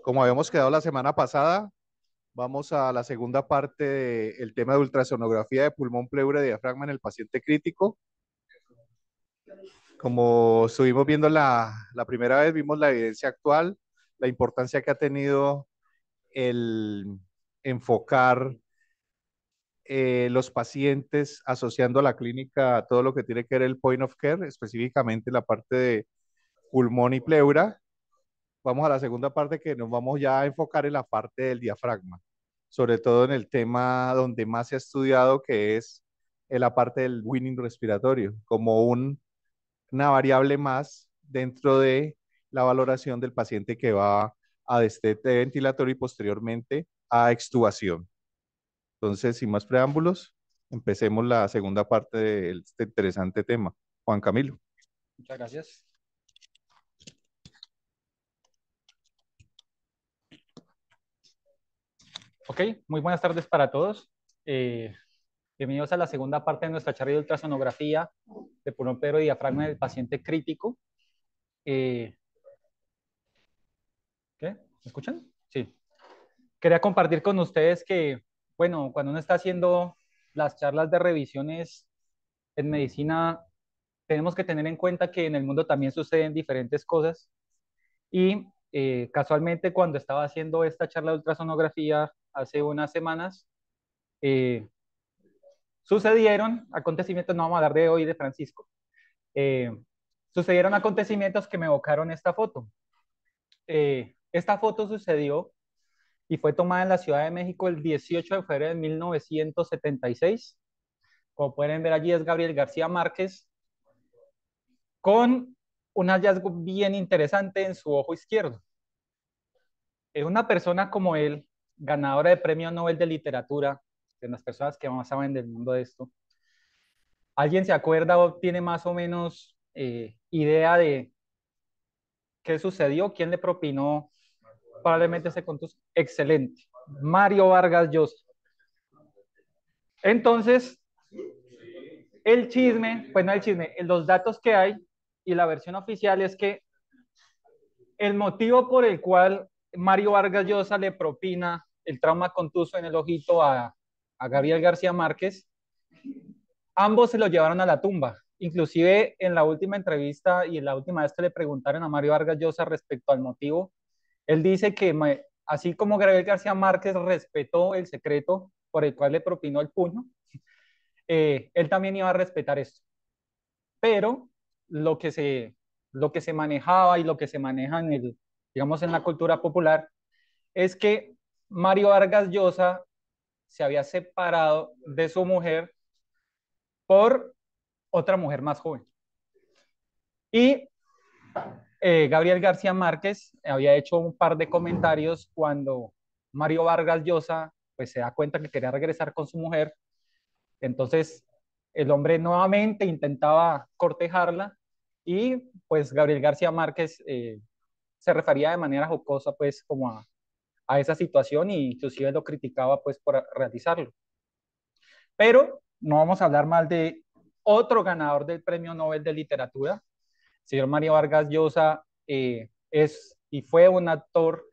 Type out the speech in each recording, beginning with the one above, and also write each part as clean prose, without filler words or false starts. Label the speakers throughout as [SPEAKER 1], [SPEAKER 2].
[SPEAKER 1] Como habíamos quedado la semana pasada, vamos a la segunda parte del tema de ultrasonografía de pulmón, pleura y diafragma en el paciente crítico. Como estuvimos viendo la primera vez, vimos la evidencia actual, la importancia que ha tenido el enfocar los pacientes asociando a la clínica a todo lo que tiene que ver el point of care, específicamente la parte de pulmón y pleura. Vamos a la segunda parte que nos vamos ya a enfocar en la parte del diafragma, sobre todo en el tema donde más se ha estudiado, que es en la parte del winning respiratorio, como una variable más dentro de la valoración del paciente que va a destete ventilatorio y posteriormente a extubación. Entonces, sin más preámbulos, empecemos la segunda parte de este interesante tema. Juan Camilo.
[SPEAKER 2] Muchas gracias. Ok, muy buenas tardes para todos. Bienvenidos a la segunda parte de nuestra charla de ultrasonografía de pulmón, pleura y diafragma del paciente crítico. Eh, ¿Qué? ¿Me escuchan? Sí. Quería compartir con ustedes que, bueno, cuando uno está haciendo las charlas de revisiones en medicina, tenemos que tener en cuenta que en el mundo también suceden diferentes cosas. Y casualmente, cuando estaba haciendo esta charla de ultrasonografía hace unas semanas, eh, sucedieron acontecimientos, no vamos a hablar de hoy de Francisco, eh, sucedieron acontecimientos que me evocaron esta foto. Esta foto sucedió y fue tomada en la Ciudad de México el 18 de febrero de 1976. Como pueden ver allí es Gabriel García Márquez con un hallazgo bien interesante en su ojo izquierdo. Una persona como él, ganadora de Premio Nobel de Literatura, de las personas que más saben del mundo de esto, ¿alguien se acuerda o tiene más o menos idea de qué sucedió? ¿Quién le propinó probablemente ese contus? Excelente. Mario Vargas Llosa. Entonces, el chisme, pues no el chisme, los datos que hay y la versión oficial es que el motivo por el cual Mario Vargas Llosa le propina el trauma contuso en el ojito a Gabriel García Márquez, ambos se lo llevaron a la tumba. Inclusive en la última entrevista y en la última vez que le preguntaron a Mario Vargas Llosa respecto al motivo, él dice que así como Gabriel García Márquez respetó el secreto por el cual le propinó el puño, él también iba a respetar esto. Pero lo que lo que se manejaba y lo que se maneja en digamos, en la cultura popular es que Mario Vargas Llosa se había separado de su mujer por otra mujer más joven. Y Gabriel García Márquez había hecho un par de comentarios cuando Mario Vargas Llosa pues se da cuenta que quería regresar con su mujer. Entonces el hombre nuevamente intentaba cortejarla y pues Gabriel García Márquez se refería de manera jocosa pues como a esa situación e inclusive lo criticaba pues por realizarlo. Pero no vamos a hablar mal de otro ganador del Premio Nobel de Literatura. El señor Mario Vargas Llosa es y fue un actor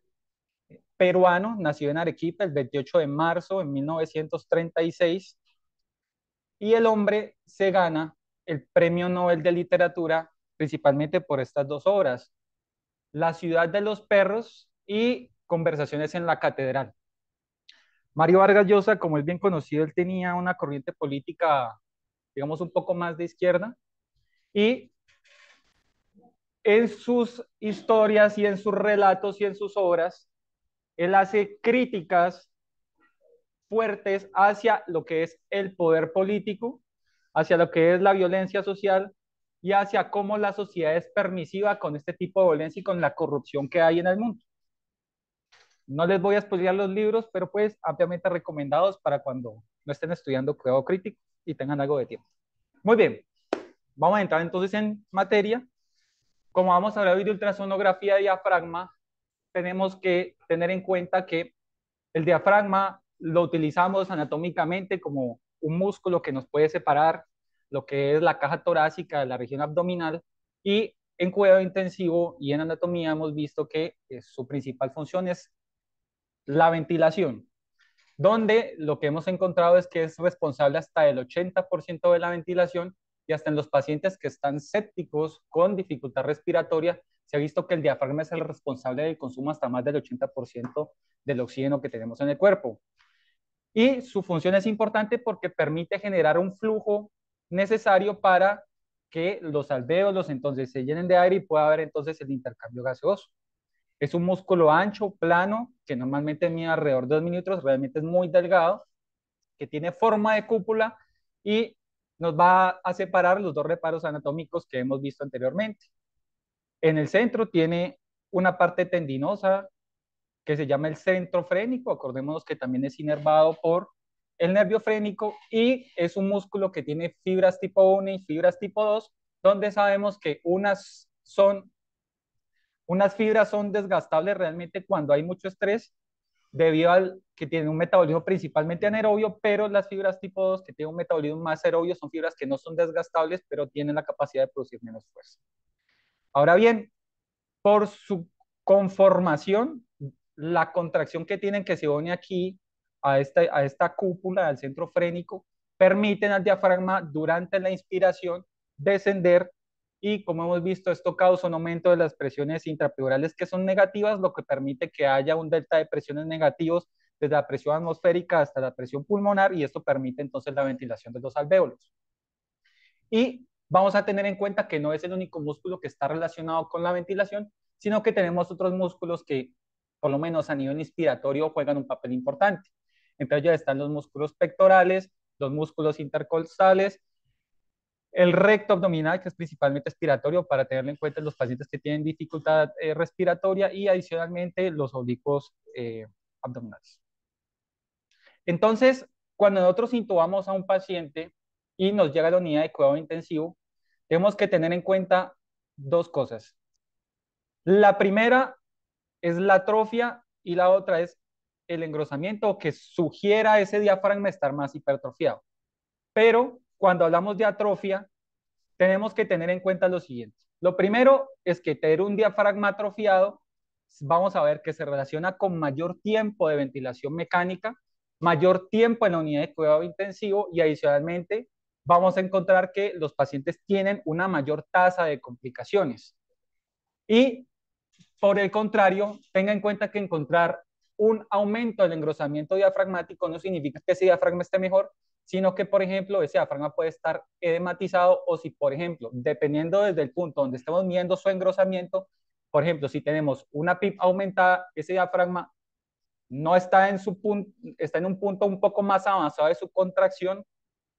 [SPEAKER 2] peruano, nacido en Arequipa el 28 de marzo de 1936, y el hombre se gana el Premio Nobel de Literatura principalmente por estas dos obras, La ciudad de los perros y Conversaciones en la catedral. Mario Vargas Llosa, como es bien conocido, él tenía una corriente política, digamos, un poco más de izquierda, y en sus historias y en sus relatos y en sus obras, él hace críticas fuertes hacia lo que es el poder político, hacia lo que es la violencia social y hacia cómo la sociedad es permisiva con este tipo de violencia y con la corrupción que hay en el mundo. No les voy a spoilear los libros, pero pues ampliamente recomendados para cuando no estén estudiando cuidado crítico y tengan algo de tiempo. Muy bien, vamos a entrar entonces en materia. Como vamos a hablar hoy de ultrasonografía de diafragma, tenemos que tener en cuenta que el diafragma lo utilizamos anatómicamente como un músculo que nos puede separar lo que es la caja torácica de la región abdominal y en cuidado intensivo y en anatomía hemos visto que su principal función es la ventilación, donde lo que hemos encontrado es que es responsable hasta del 80% de la ventilación y hasta en los pacientes que están sépticos con dificultad respiratoria, se ha visto que el diafragma es el responsable del consumo hasta más del 80% del oxígeno que tenemos en el cuerpo. Y su función es importante porque permite generar un flujo necesario para que los alvéolos entonces se llenen de aire y pueda haber entonces el intercambio gaseoso. Es un músculo ancho, plano, que normalmente mide alrededor de 2 milímetros, realmente es muy delgado, que tiene forma de cúpula y nos va a separar los dos reparos anatómicos que hemos visto anteriormente. En el centro tiene una parte tendinosa que se llama el centro frénico, acordémonos que también es inervado por el nervio frénico y es un músculo que tiene fibras tipo 1 y fibras tipo 2, donde sabemos que unas fibras son desgastables realmente cuando hay mucho estrés debido al que tienen un metabolismo principalmente anaerobio, pero las fibras tipo 2 que tienen un metabolismo más aerobio son fibras que no son desgastables, pero tienen la capacidad de producir menos fuerza. Ahora bien, por su conformación, la contracción que tienen que se une aquí a esta cúpula del centro frénico, permiten al diafragma durante la inspiración descender y como hemos visto esto causa un aumento de las presiones intrapleurales que son negativas, lo que permite que haya un delta de presiones negativos desde la presión atmosférica hasta la presión pulmonar y esto permite entonces la ventilación de los alvéolos. Y vamos a tener en cuenta que no es el único músculo que está relacionado con la ventilación, sino que tenemos otros músculos que, por lo menos a nivel inspiratorio, juegan un papel importante. Entre ellos están los músculos pectorales, los músculos intercostales, el recto abdominal, que es principalmente expiratorio, para tenerlo en cuenta en los pacientes que tienen dificultad respiratoria, y adicionalmente los oblicuos abdominales. Entonces, cuando nosotros intubamos a un paciente y nos llega a la unidad de cuidado intensivo, tenemos que tener en cuenta dos cosas. La primera es la atrofia y la otra es el engrosamiento que sugiera ese diafragma estar más hipertrofiado. Pero cuando hablamos de atrofia, tenemos que tener en cuenta lo siguiente. Lo primero es que tener un diafragma atrofiado, vamos a ver que se relaciona con mayor tiempo de ventilación mecánica, mayor tiempo en la unidad de cuidado intensivo y adicionalmente vamos a encontrar que los pacientes tienen una mayor tasa de complicaciones. Y por el contrario, tenga en cuenta que encontrar un aumento del engrosamiento diafragmático no significa que ese diafragma esté mejor, sino que, por ejemplo, ese diafragma puede estar edematizado o si, por ejemplo, dependiendo desde el punto donde estamos midiendo su engrosamiento, por ejemplo, si tenemos una PIP aumentada, ese diafragma no está en su punto, está en un punto un poco más avanzado de su contracción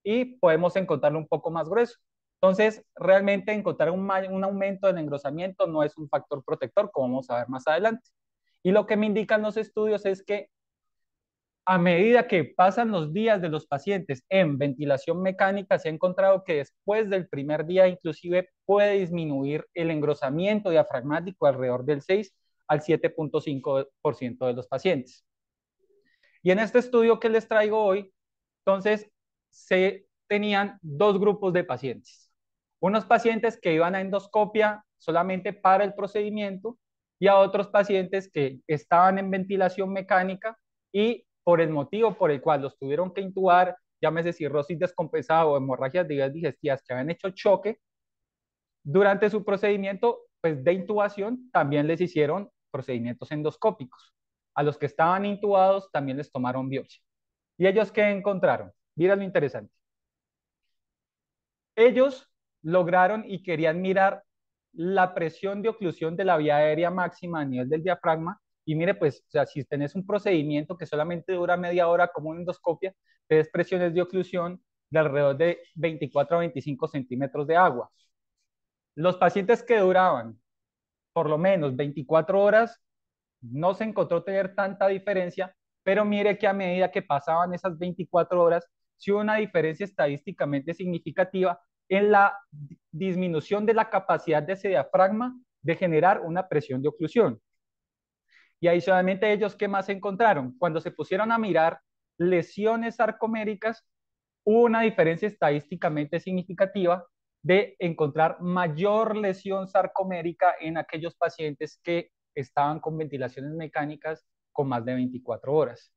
[SPEAKER 2] y podemos encontrarlo un poco más grueso. Entonces, realmente encontrar un aumento del engrosamiento no es un factor protector, como vamos a ver más adelante. Y lo que me indican los estudios es que a medida que pasan los días de los pacientes en ventilación mecánica, se ha encontrado que después del primer día inclusive puede disminuir el engrosamiento diafragmático alrededor del 6 al 7.5% de los pacientes. Y en este estudio que les traigo hoy, entonces, se tenían dos grupos de pacientes. Unos pacientes que iban a endoscopia solamente para el procedimiento y a otros pacientes que estaban en ventilación mecánica y por el motivo por el cual los tuvieron que intubar, llámese cirrosis descompensada o hemorragias de vías digestivas que habían hecho choque, durante su procedimiento pues, de intubación también les hicieron procedimientos endoscópicos. A los que estaban intubados también les tomaron biopsia. ¿Y ellos qué encontraron? Mira lo interesante. Ellos lograron y querían mirar la presión de oclusión de la vía aérea máxima a nivel del diafragma. Y mire, pues, o sea, si tenés un procedimiento que solamente dura media hora como una endoscopia, tenés presiones de oclusión de alrededor de 24 a 25 centímetros de agua. Los pacientes que duraban por lo menos 24 horas no se encontró tener tanta diferencia, pero mire que a medida que pasaban esas 24 horas, sí hubo una diferencia estadísticamente significativa en la disminución de la capacidad de ese diafragma de generar una presión de oclusión. Y adicionalmente ellos, ¿qué más encontraron? Cuando se pusieron a mirar lesiones sarcoméricas, hubo una diferencia estadísticamente significativa de encontrar mayor lesión sarcomérica en aquellos pacientes que estaban con ventilaciones mecánicas con más de 24 horas.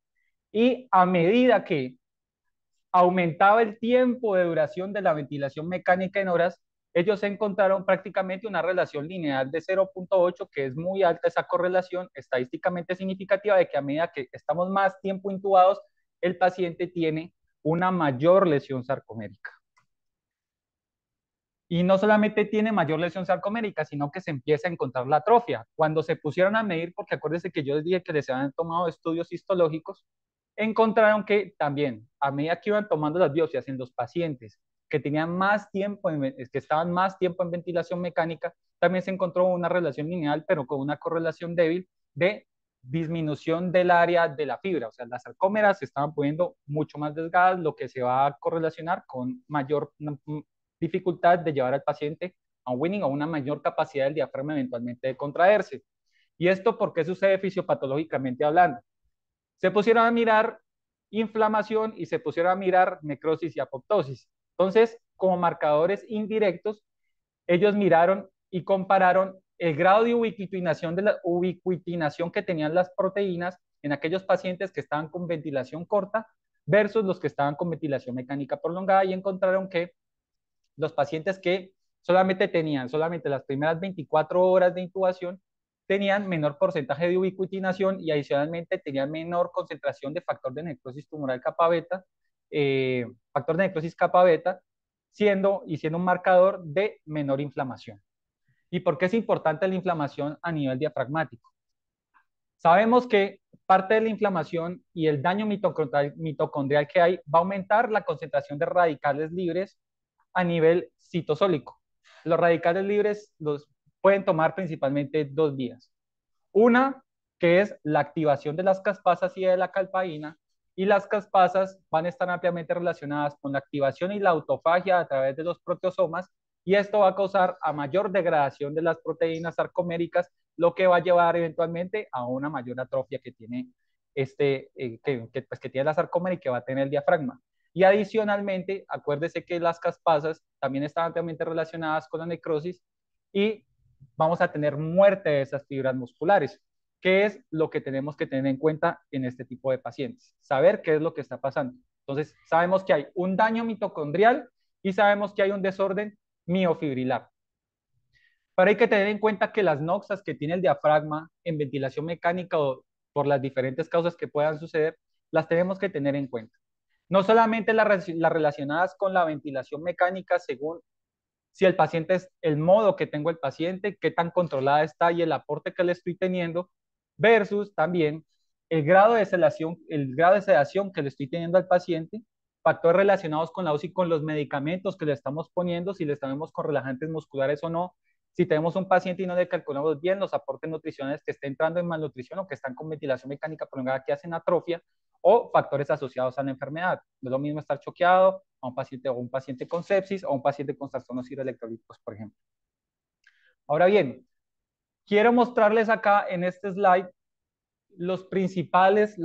[SPEAKER 2] Y a medida que aumentaba el tiempo de duración de la ventilación mecánica en horas, ellos encontraron prácticamente una relación lineal de 0.8, que es muy alta esa correlación estadísticamente significativa de que a medida que estamos más tiempo intubados, el paciente tiene una mayor lesión sarcomérica. Y no solamente tiene mayor lesión sarcomérica, sino que se empieza a encontrar la atrofia. Cuando se pusieron a medir, porque acuérdense que yo les dije que les habían tomado estudios histológicos, encontraron que también, a medida que iban tomando las biopsias en los pacientes que tenían más tiempo, que estaban más tiempo en ventilación mecánica, también se encontró una relación lineal, pero con una correlación débil de disminución del área de la fibra. O sea, las sarcómeras se estaban poniendo mucho más delgadas, lo que se va a correlacionar con mayor dificultad de llevar al paciente a un winning o una mayor capacidad del diafragma eventualmente de contraerse. ¿Y esto por qué sucede fisiopatológicamente hablando? Se pusieron a mirar inflamación y se pusieron a mirar necrosis y apoptosis. Entonces, como marcadores indirectos, ellos miraron y compararon el grado de ubiquitinación que tenían las proteínas en aquellos pacientes que estaban con ventilación corta versus los que estaban con ventilación mecánica prolongada y encontraron que los pacientes que solamente las primeras 24 horas de intubación tenían menor porcentaje de ubiquitinación y adicionalmente tenían menor concentración de factor de necrosis tumoral capa beta, factor de necrosis capa beta, siendo un marcador de menor inflamación. ¿Y por qué es importante la inflamación a nivel diafragmático? Sabemos que parte de la inflamación y el daño mitocondrial que hay va a aumentar la concentración de radicales libres a nivel citosólico. Los radicales libres los pueden tomar principalmente dos vías. Una, que es la activación de las caspasas y de la calpaína, y las caspasas van a estar ampliamente relacionadas con la activación y la autofagia a través de los proteosomas, y esto va a causar a mayor degradación de las proteínas sarcoméricas, lo que va a llevar eventualmente a una mayor atrofia que tiene, que tiene la sarcómera y que va a tener el diafragma. Y adicionalmente, acuérdese que las caspasas también están ampliamente relacionadas con la necrosis y vamos a tener muerte de esas fibras musculares. ¿Qué es lo que tenemos que tener en cuenta en este tipo de pacientes? Saber qué es lo que está pasando. Entonces, sabemos que hay un daño mitocondrial y sabemos que hay un desorden miofibrilar. Pero hay que tener en cuenta que las noxas que tiene el diafragma en ventilación mecánica o por las diferentes causas que puedan suceder, las tenemos que tener en cuenta. No solamente las relacionadas con la ventilación mecánica según si el paciente es el modo que tengo el paciente, qué tan controlada está y el aporte que le estoy teniendo, versus también el grado de sedación que le estoy teniendo al paciente, factores relacionados con la UCI, con los medicamentos que le estamos poniendo, si le estamos con relajantes musculares o no, si tenemos un paciente y no le calculamos bien los aportes nutricionales que está entrando en malnutrición o que están con ventilación mecánica prolongada que hacen atrofia, o factores asociados a la enfermedad. No es lo mismo estar choqueado a un paciente con sepsis o un paciente con trastornos hidroelectrolíticos, por ejemplo. Ahora bien, quiero mostrarles acá en este slide las principales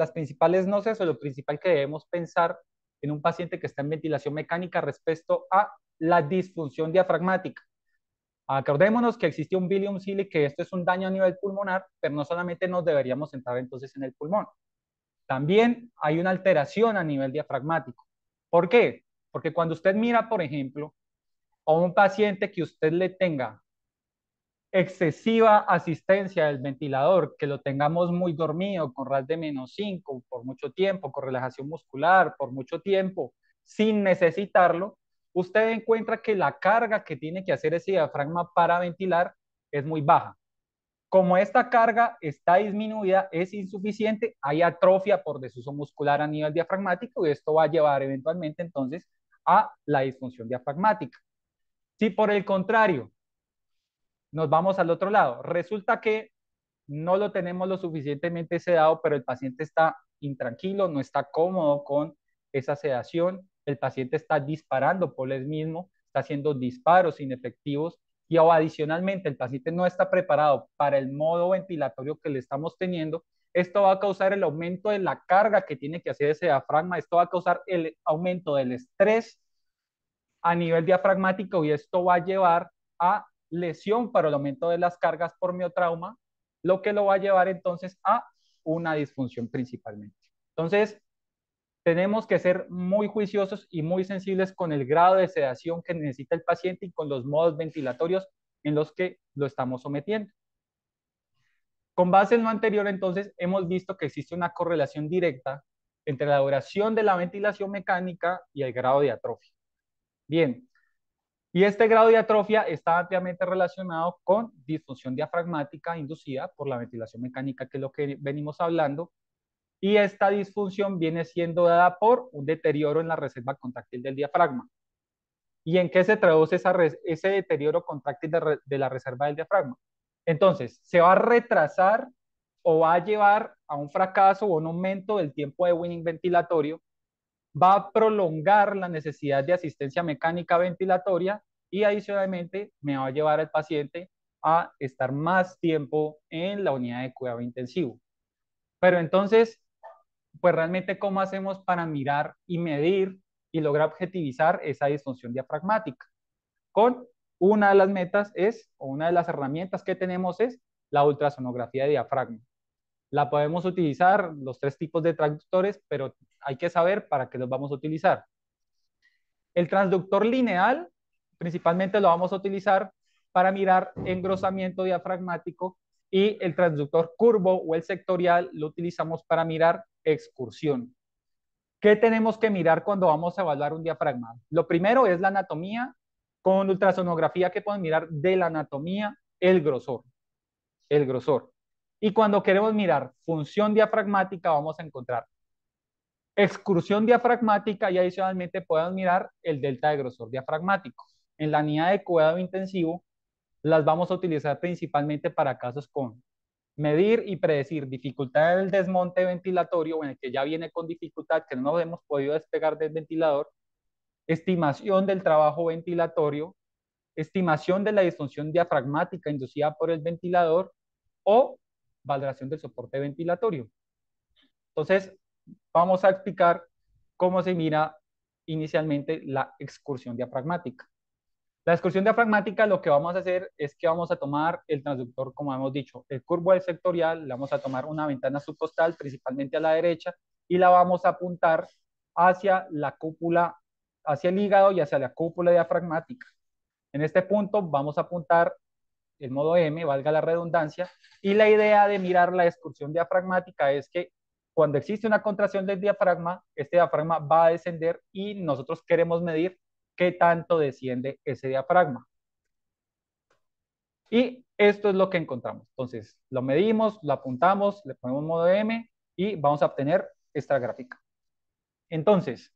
[SPEAKER 2] noces o lo principal que debemos pensar en un paciente que está en ventilación mecánica respecto a la disfunción diafragmática. Acordémonos que existe un bilium sili, que esto es un daño a nivel pulmonar, pero no solamente nos deberíamos centrar entonces en el pulmón. También hay una alteración a nivel diafragmático. ¿Por qué? Porque cuando usted mira, por ejemplo, a un paciente que usted le tenga excesiva asistencia del ventilador, que lo tengamos muy dormido, con RAS de -5 por mucho tiempo, con relajación muscular por mucho tiempo, sin necesitarlo, usted encuentra que la carga que tiene que hacer ese diafragma para ventilar es muy baja. Como esta carga está disminuida, es insuficiente, hay atrofia por desuso muscular a nivel diafragmático y esto va a llevar eventualmente entonces a la disfunción diafragmática. Si por el contrario nos vamos al otro lado, resulta que no lo tenemos lo suficientemente sedado, pero el paciente está intranquilo, no está cómodo con esa sedación, el paciente está disparando por él mismo, está haciendo disparos inefectivos y o adicionalmente el paciente no está preparado para el modo ventilatorio que le estamos teniendo, esto va a causar el aumento de la carga que tiene que hacer ese diafragma, esto va a causar el aumento del estrés a nivel diafragmático y esto va a llevar a lesión para el aumento de las cargas por miotrauma, lo que lo va a llevar entonces a una disfunción principalmente. Entonces, tenemos que ser muy juiciosos y muy sensibles con el grado de sedación que necesita el paciente y con los modos ventilatorios en los que lo estamos sometiendo. Con base en lo anterior, entonces, hemos visto que existe una correlación directa entre la duración de la ventilación mecánica y el grado de atrofia. Bien, y este grado de atrofia está ampliamente relacionado con disfunción diafragmática inducida por la ventilación mecánica, que es lo que venimos hablando, y esta disfunción viene siendo dada por un deterioro en la reserva contráctil del diafragma. ¿Y en qué se traduce ese deterioro contráctil de la reserva del diafragma? Entonces, se va a retrasar o va a llevar a un fracaso o un aumento del tiempo de winning ventilatorio, va a prolongar la necesidad de asistencia mecánica ventilatoria y adicionalmente me va a llevar al paciente a estar más tiempo en la unidad de cuidado intensivo. Pero entonces, pues realmente, ¿cómo hacemos para mirar y medir y lograr objetivizar esa disfunción diafragmática? Con una de las metas es, o una de las herramientas que tenemos es la ultrasonografía de diafragma. La podemos utilizar los tres tipos de transductores, pero hay que saber para qué los vamos a utilizar. El transductor lineal, principalmente lo vamos a utilizar para mirar engrosamiento diafragmático y el transductor curvo o el sectorial lo utilizamos para mirar excursión. ¿Qué tenemos que mirar cuando vamos a evaluar un diafragma? Lo primero es la anatomía. Con ultrasonografía que pueden mirar de la anatomía el grosor, el grosor. Y cuando queremos mirar función diafragmática vamos a encontrar excursión diafragmática y adicionalmente podemos mirar el delta de grosor diafragmático. En la unidad de cuidado intensivo las vamos a utilizar principalmente para casos con medir y predecir dificultad del desmonte ventilatorio, en el que ya viene con dificultad, que no nos hemos podido despegar del ventilador, estimación del trabajo ventilatorio, estimación de la disfunción diafragmática inducida por el ventilador o valoración del soporte ventilatorio. Entonces, vamos a explicar cómo se mira inicialmente la excursión diafragmática. La excursión diafragmática lo que vamos a hacer es que vamos a tomar el transductor, como hemos dicho, el curvo del sectorial, le vamos a tomar una ventana subcostal, principalmente a la derecha, y la vamos a apuntar hacia la cúpula, hacia el hígado y hacia la cúpula diafragmática. En este punto vamos a apuntar el modo M, valga la redundancia, y la idea de mirar la excursión diafragmática es que cuando existe una contracción del diafragma, este diafragma va a descender y nosotros queremos medir qué tanto desciende ese diafragma. Y esto es lo que encontramos. Entonces, lo medimos, lo apuntamos, le ponemos modo M y vamos a obtener esta gráfica. Entonces,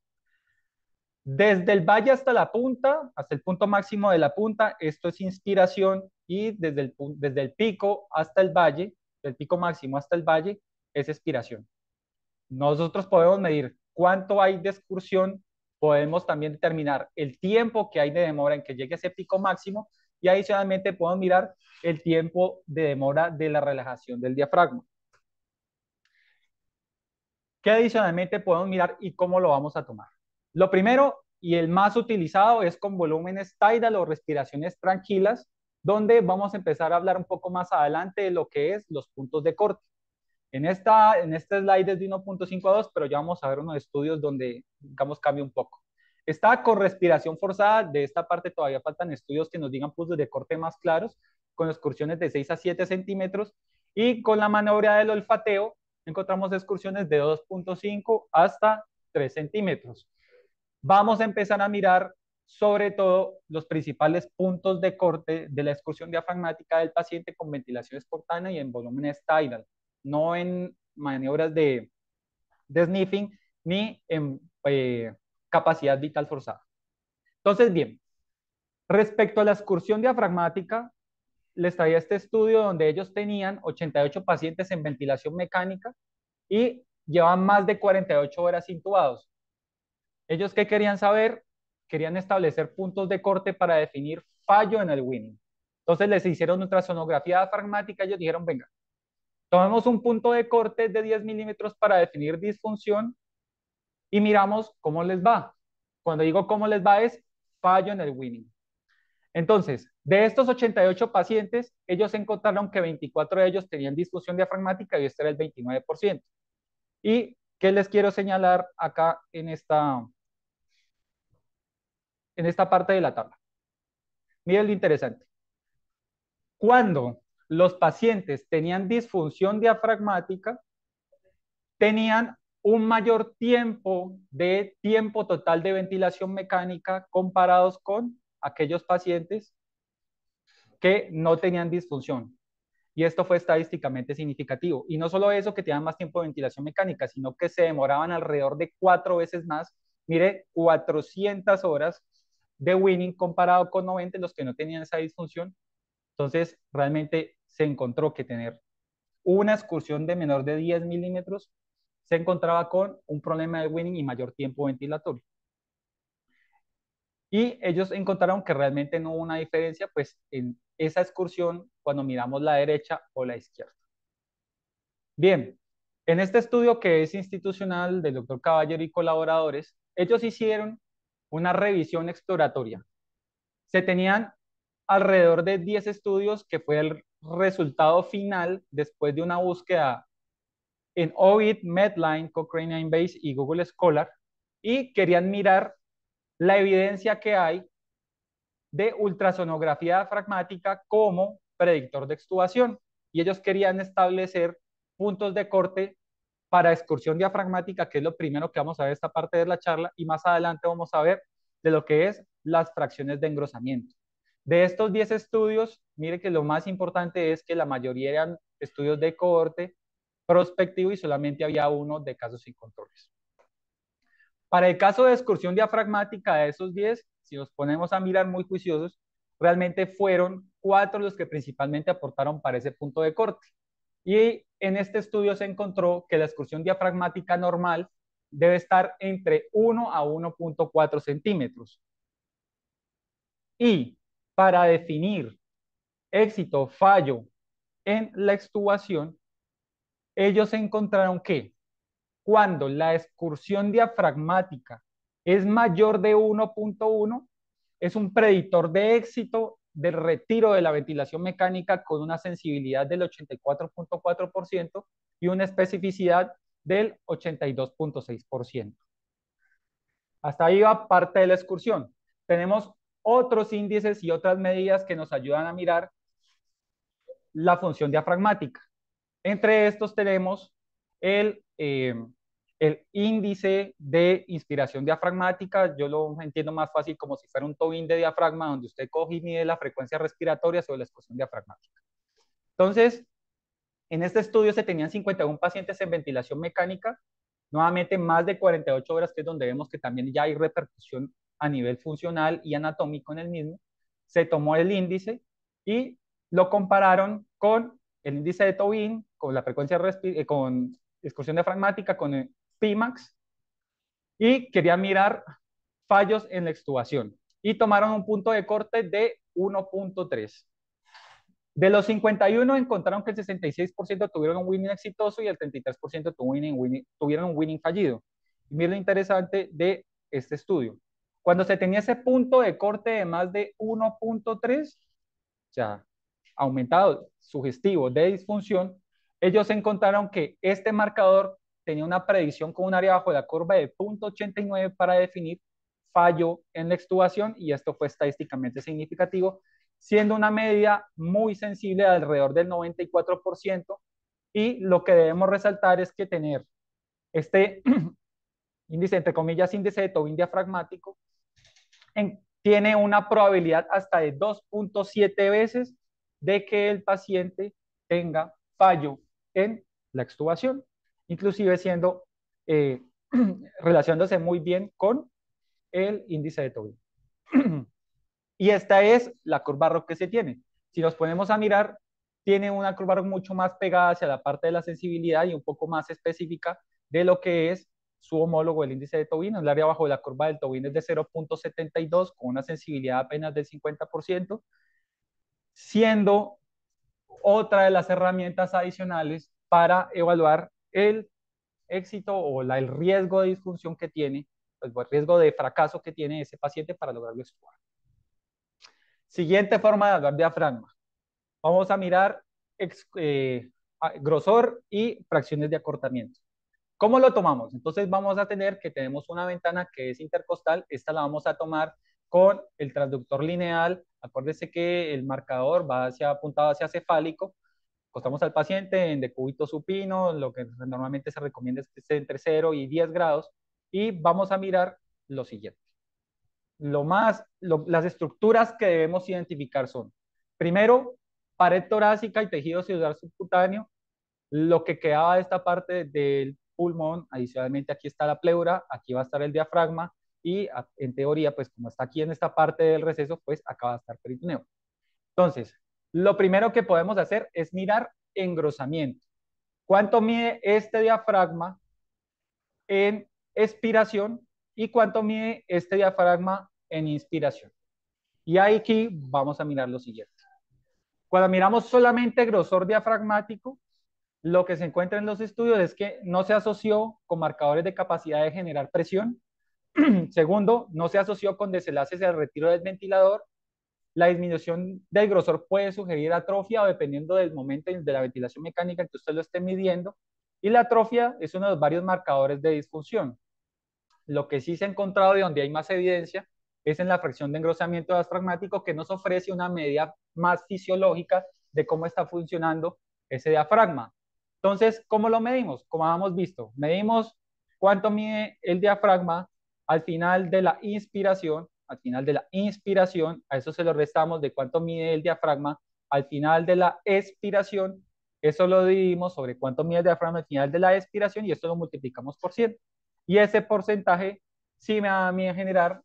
[SPEAKER 2] desde el valle hasta la punta, hasta el punto máximo de la punta, esto es inspiración, y desde el pico hasta el valle, del pico máximo hasta el valle, es expiración. Nosotros podemos medir cuánto hay de excursión, podemos también determinar el tiempo que hay de demora en que llegue a ese pico máximo y adicionalmente podemos mirar el tiempo de demora de la relajación del diafragma. ¿Qué adicionalmente podemos mirar y cómo lo vamos a tomar? Lo primero y el más utilizado es con volúmenes tidal o respiraciones tranquilas, donde vamos a empezar a hablar un poco más adelante de lo que es los puntos de corte. En este slide es de 1.5 a 2, pero ya vamos a ver unos estudios donde, digamos, cambia un poco. Está con respiración forzada, de esta parte todavía faltan estudios que nos digan puntos de corte más claros, con excursiones de 6 a 7 centímetros, y con la maniobra del olfateo encontramos excursiones de 2.5 hasta 3 centímetros. Vamos a empezar a mirar sobre todo los principales puntos de corte de la excursión diafragmática del paciente con ventilación espontánea y en volúmenes tidal, no en maniobras de sniffing ni en capacidad vital forzada. Entonces, bien, respecto a la excursión diafragmática, les traía este estudio donde ellos tenían 88 pacientes en ventilación mecánica y llevan más de 48 horas intubados. Ellos, ¿qué querían saber? Querían establecer puntos de corte para definir fallo en el winning. Entonces les hicieron ultrasonografía diafragmática y ellos dijeron, venga, tomemos un punto de corte de 10 milímetros para definir disfunción y miramos cómo les va. Cuando digo cómo les va es fallo en el winning. Entonces, de estos 88 pacientes, ellos encontraron que 24 de ellos tenían disfunción diafragmática y este era el 29%. ¿Y qué les quiero señalar acá en esta parte de la tabla? Miren lo interesante. Cuando los pacientes tenían disfunción diafragmática, tenían un mayor tiempo total de ventilación mecánica comparados con aquellos pacientes que no tenían disfunción. Y esto fue estadísticamente significativo. Y no solo eso, que tenían más tiempo de ventilación mecánica, sino que se demoraban alrededor de 4 veces más. Mire, 400 horas de winning comparado con 90 los que no tenían esa disfunción. Entonces, realmente se encontró que tener una excursión de menor de 10 milímetros se encontraba con un problema de winning y mayor tiempo ventilatorio. Y ellos encontraron que realmente no hubo una diferencia pues en esa excursión cuando miramos la derecha o la izquierda. Bien, en este estudio que es institucional del doctor Caballero y colaboradores, ellos hicieron una revisión exploratoria. Se tenían alrededor de 10 estudios que fue el resultado final después de una búsqueda en Ovid, Medline, Cochrane Base y Google Scholar, y querían mirar la evidencia que hay de ultrasonografía diafragmática como predictor de extubación. Y ellos querían establecer puntos de corte para excursión diafragmática, que es lo primero que vamos a ver esta parte de la charla, y más adelante vamos a ver de lo que es las fracciones de engrosamiento. De estos 10 estudios, mire que lo más importante es que la mayoría eran estudios de cohorte prospectivo y solamente había uno de casos sin controles. Para el caso de excursión diafragmática de esos 10, si nos ponemos a mirar muy juiciosos, realmente fueron 4 los que principalmente aportaron para ese punto de corte. Y en este estudio se encontró que la excursión diafragmática normal debe estar entre 1 a 1.4 centímetros. Y para definir éxito o fallo en la extubación, ellos encontraron que cuando la excursión diafragmática es mayor de 1.1, es un predictor de éxito del retiro de la ventilación mecánica con una sensibilidad del 84.4% y una especificidad del 82.6%. Hasta ahí va parte de la excursión. Tenemos otros índices y otras medidas que nos ayudan a mirar la función diafragmática. Entre estos tenemos el índice de inspiración diafragmática. Yo lo entiendo más fácil como si fuera un tobín de diafragma donde usted coge y mide la frecuencia respiratoria sobre la excursión diafragmática. Entonces, en este estudio se tenían 51 pacientes en ventilación mecánica, nuevamente más de 48 horas, que es donde vemos que también ya hay repercusión a nivel funcional y anatómico en el mismo. Se tomó el índice y lo compararon con el índice de Tobin, con la frecuencia con excursión diafragmática, con el Pimax, y querían mirar fallos en la extubación. Y tomaron un punto de corte de 1.3. De los 51 encontraron que el 66% tuvieron un winning exitoso y el 33% tuvieron un winning fallido. Y miren lo interesante de este estudio. Cuando se tenía ese punto de corte de más de 1.3, ya aumentado, sugestivo de disfunción, ellos encontraron que este marcador tenía una predicción con un área bajo la curva de 0.89 para definir fallo en la extubación, y esto fue estadísticamente significativo, siendo una media muy sensible de alrededor del 94%, y lo que debemos resaltar es que tener este índice, entre comillas, índice de Tobin diafragmático, tiene una probabilidad hasta de 2.7 veces de que el paciente tenga fallo en la extubación, inclusive siendo, relacionándose muy bien con el índice de Tobin. Y esta es la curva ROC que se tiene. Si nos ponemos a mirar, tiene una curva ROC mucho más pegada hacia la parte de la sensibilidad y un poco más específica de lo que es su homólogo, el índice de Tobin. El área bajo de la curva del Tobin es de 0.72 con una sensibilidad apenas del 50%, siendo otra de las herramientas adicionales para evaluar el éxito o el riesgo de disfunción que tiene pues, riesgo de fracaso que tiene ese paciente para lograrlo extubar. Siguiente forma de evaluar diafragma. Vamos a mirar grosor y fracciones de acortamiento. ¿Cómo lo tomamos? Entonces vamos a tener que tenemos una ventana que es intercostal. Esta la vamos a tomar con el transductor lineal. Acuérdense que el marcador va apuntado hacia cefálico. Acostamos al paciente en decúbito supino. Lo que normalmente se recomienda es que esté entre 0 y 10 grados. Y vamos a mirar lo siguiente. Las estructuras que debemos identificar son, primero, pared torácica y tejido celular subcutáneo. Lo que quedaba de esta parte del pulmón, adicionalmente aquí está la pleura, aquí va a estar el diafragma y en teoría, pues como está aquí en esta parte del receso, pues acá va a estar peritoneo. Entonces, lo primero que podemos hacer es mirar engrosamiento. ¿Cuánto mide este diafragma en expiración y cuánto mide este diafragma en inspiración? Y aquí vamos a mirar lo siguiente. Cuando miramos solamente grosor diafragmático, lo que se encuentra en los estudios es que no se asoció con marcadores de capacidad de generar presión. Segundo, no se asoció con desenlaces al retiro del ventilador. La disminución del grosor puede sugerir atrofia o dependiendo del momento de la ventilación mecánica que usted lo esté midiendo. Y la atrofia es uno de los varios marcadores de disfunción. Lo que sí se ha encontrado y donde hay más evidencia es en la fracción de engrosamiento diafragmático, que nos ofrece una medida más fisiológica de cómo está funcionando ese diafragma. Entonces, ¿cómo lo medimos? Como habíamos visto, medimos cuánto mide el diafragma al final de la inspiración. Al final de la inspiración, a eso se lo restamos de cuánto mide el diafragma al final de la expiración. Eso lo dividimos sobre cuánto mide el diafragma al final de la expiración y esto lo multiplicamos por 100. Y ese porcentaje sí me va a mí a generar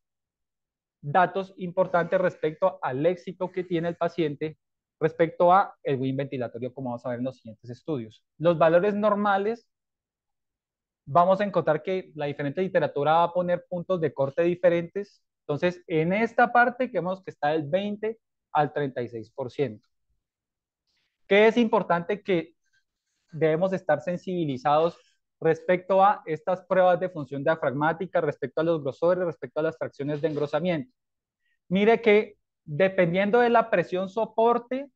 [SPEAKER 2] datos importantes respecto al éxito que tiene el paciente respecto a el WIN ventilatorio, como vamos a ver en los siguientes estudios. Los valores normales, vamos a encontrar que la diferente literatura va a poner puntos de corte diferentes. Entonces, en esta parte, que vemos que está del 20 al 36%. ¿Qué es importante que debemos estar sensibilizados respecto a estas pruebas de función diafragmática, respecto a los grosores, respecto a las fracciones de engrosamiento? Mire que dependiendo de la presión soporte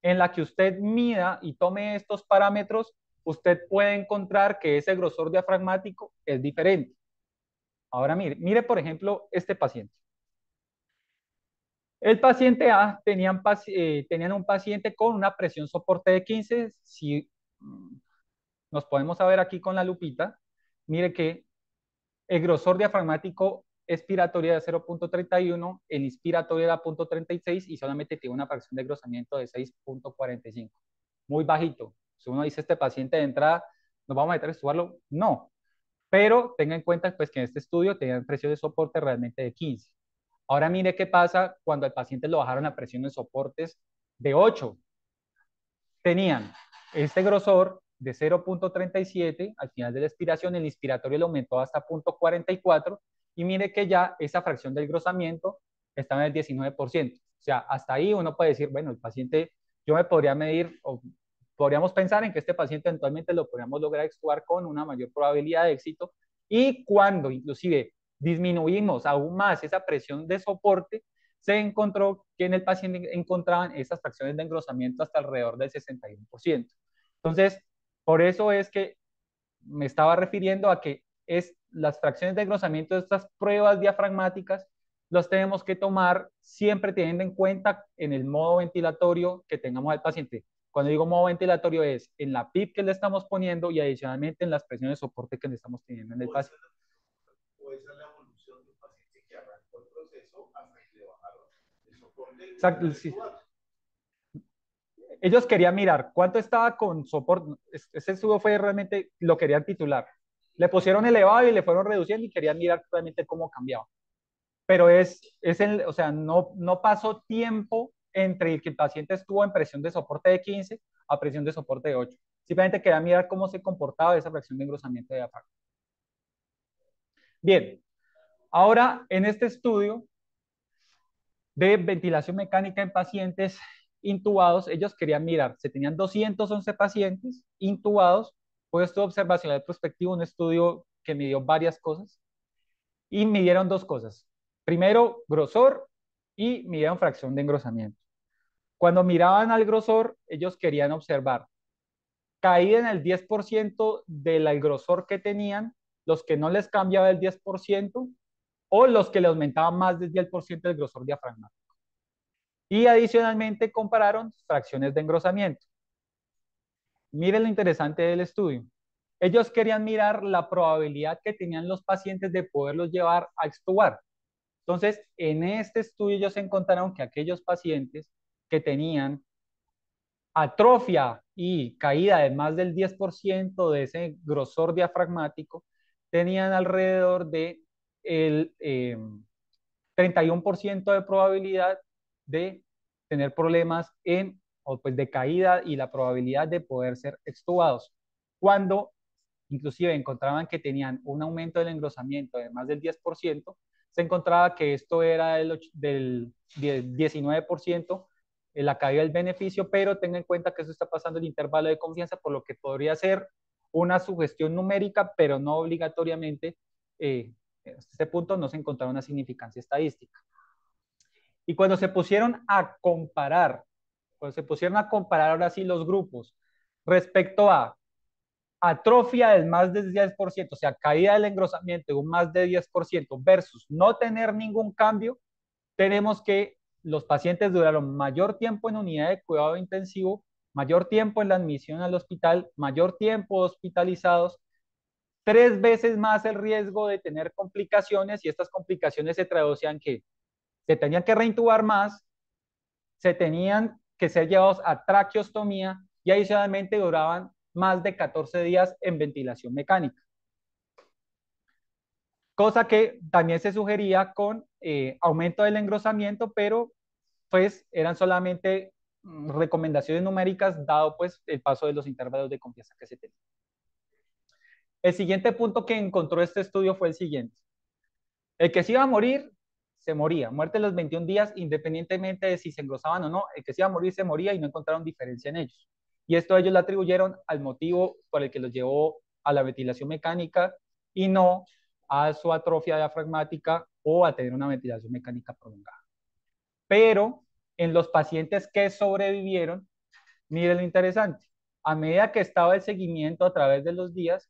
[SPEAKER 2] en la que usted mida y tome estos parámetros, usted puede encontrar que ese grosor diafragmático es diferente. Ahora mire por ejemplo este paciente. El paciente A tenían un paciente con una presión soporte de 15. Si nos podemos ver aquí con la lupita, mire que el grosor diafragmático expiratorio de 0.31, el inspiratorio era 0.36 y solamente tiene una fracción de engrosamiento de 6.45. Muy bajito. Si uno dice este paciente de entrada, ¿nos vamos a meter a estudiarlo? No. Pero tenga en cuenta pues, que en este estudio tenían presión de soporte realmente de 15. Ahora mire qué pasa cuando al paciente lo bajaron a presión de soportes de 8. Tenían este grosor de 0.37, al final de la expiración el inspiratorio lo aumentó hasta 0.44 y mire que ya esa fracción del engrosamiento está en el 19%. O sea, hasta ahí uno puede decir, bueno, el paciente, yo me podría medir, o podríamos pensar en que este paciente eventualmente lo podríamos lograr extubar con una mayor probabilidad de éxito y cuando inclusive disminuimos aún más esa presión de soporte, se encontró que en el paciente encontraban esas fracciones de engrosamiento hasta alrededor del 61%. Entonces, por eso es que me estaba refiriendo a que las fracciones de engrosamiento de estas pruebas diafragmáticas los tenemos que tomar siempre teniendo en cuenta en el modo ventilatorio que tengamos al paciente. Cuando digo modo ventilatorio es en la PIP que le estamos poniendo y adicionalmente en las presiones de soporte que le estamos teniendo en el paciente.
[SPEAKER 1] O esa es la evolución de un paciente que arrancó el proceso hasta que le bajaron el soporte.
[SPEAKER 2] Exacto, sí. Ellos querían mirar cuánto estaba con soporte. Ese estudio fue realmente, lo querían titular. Le pusieron elevado y le fueron reduciendo y querían mirar realmente cómo cambiaba. Pero o sea, no pasó tiempo entre el que el paciente estuvo en presión de soporte de 15 a presión de soporte de 8. Simplemente quería mirar cómo se comportaba esa fracción de engrosamiento de diafragma. Bien, ahora en este estudio de ventilación mecánica en pacientes intubados, ellos querían mirar, se tenían 211 pacientes intubados, fue estudio observacional prospectivo, un estudio que midió varias cosas, y midieron dos cosas. Primero, grosor y midieron fracción de engrosamiento. Cuando miraban al grosor, ellos querían observar caída en el 10% del grosor que tenían, los que no les cambiaba el 10%, o los que le aumentaban más del 10% del grosor diafragmático. Y adicionalmente compararon fracciones de engrosamiento. Miren lo interesante del estudio. Ellos querían mirar la probabilidad que tenían los pacientes de poderlos llevar a extubar. Entonces, en este estudio ellos encontraron que aquellos pacientes que tenían atrofia y caída de más del 10% de ese grosor diafragmático, tenían alrededor de el 31% de probabilidad de tener problemas o pues de caída y la probabilidad de poder ser extubados. Cuando inclusive encontraban que tenían un aumento del engrosamiento de más del 10%, se encontraba que esto era del 19% la caída del beneficio, pero tenga en cuenta que eso está pasando el intervalo de confianza, por lo que podría ser una sugestión numérica, pero no obligatoriamente, en este punto no se encontraba una significancia estadística. Y cuando se pusieron a comparar ahora sí los grupos respecto a atrofia del más del 10%, o sea, caída del engrosamiento de un más de 10% versus no tener ningún cambio, tenemos que los pacientes duraron mayor tiempo en unidad de cuidado intensivo, mayor tiempo en la admisión al hospital, mayor tiempo hospitalizados, 3 veces más el riesgo de tener complicaciones, y estas complicaciones se traducían que se tenían que reintubar más, se tenían que ser llevados a traqueostomía y adicionalmente duraban más de 14 días en ventilación mecánica. Cosa que también se sugería con aumento del engrosamiento, pero pues eran solamente recomendaciones numéricas dado pues el paso de los intervalos de confianza que se tenían. El siguiente punto que encontró este estudio fue el siguiente. El que se iba a morir, se moría. Muerte a los 21 días, independientemente de si se engrosaban o no, el que se iba a morir se moría y no encontraron diferencia en ellos. Y esto ellos lo atribuyeron al motivo por el que los llevó a la ventilación mecánica y no a su atrofia diafragmática o a tener una ventilación mecánica prolongada. Pero en los pacientes que sobrevivieron, miren lo interesante, a medida que estaba el seguimiento a través de los días,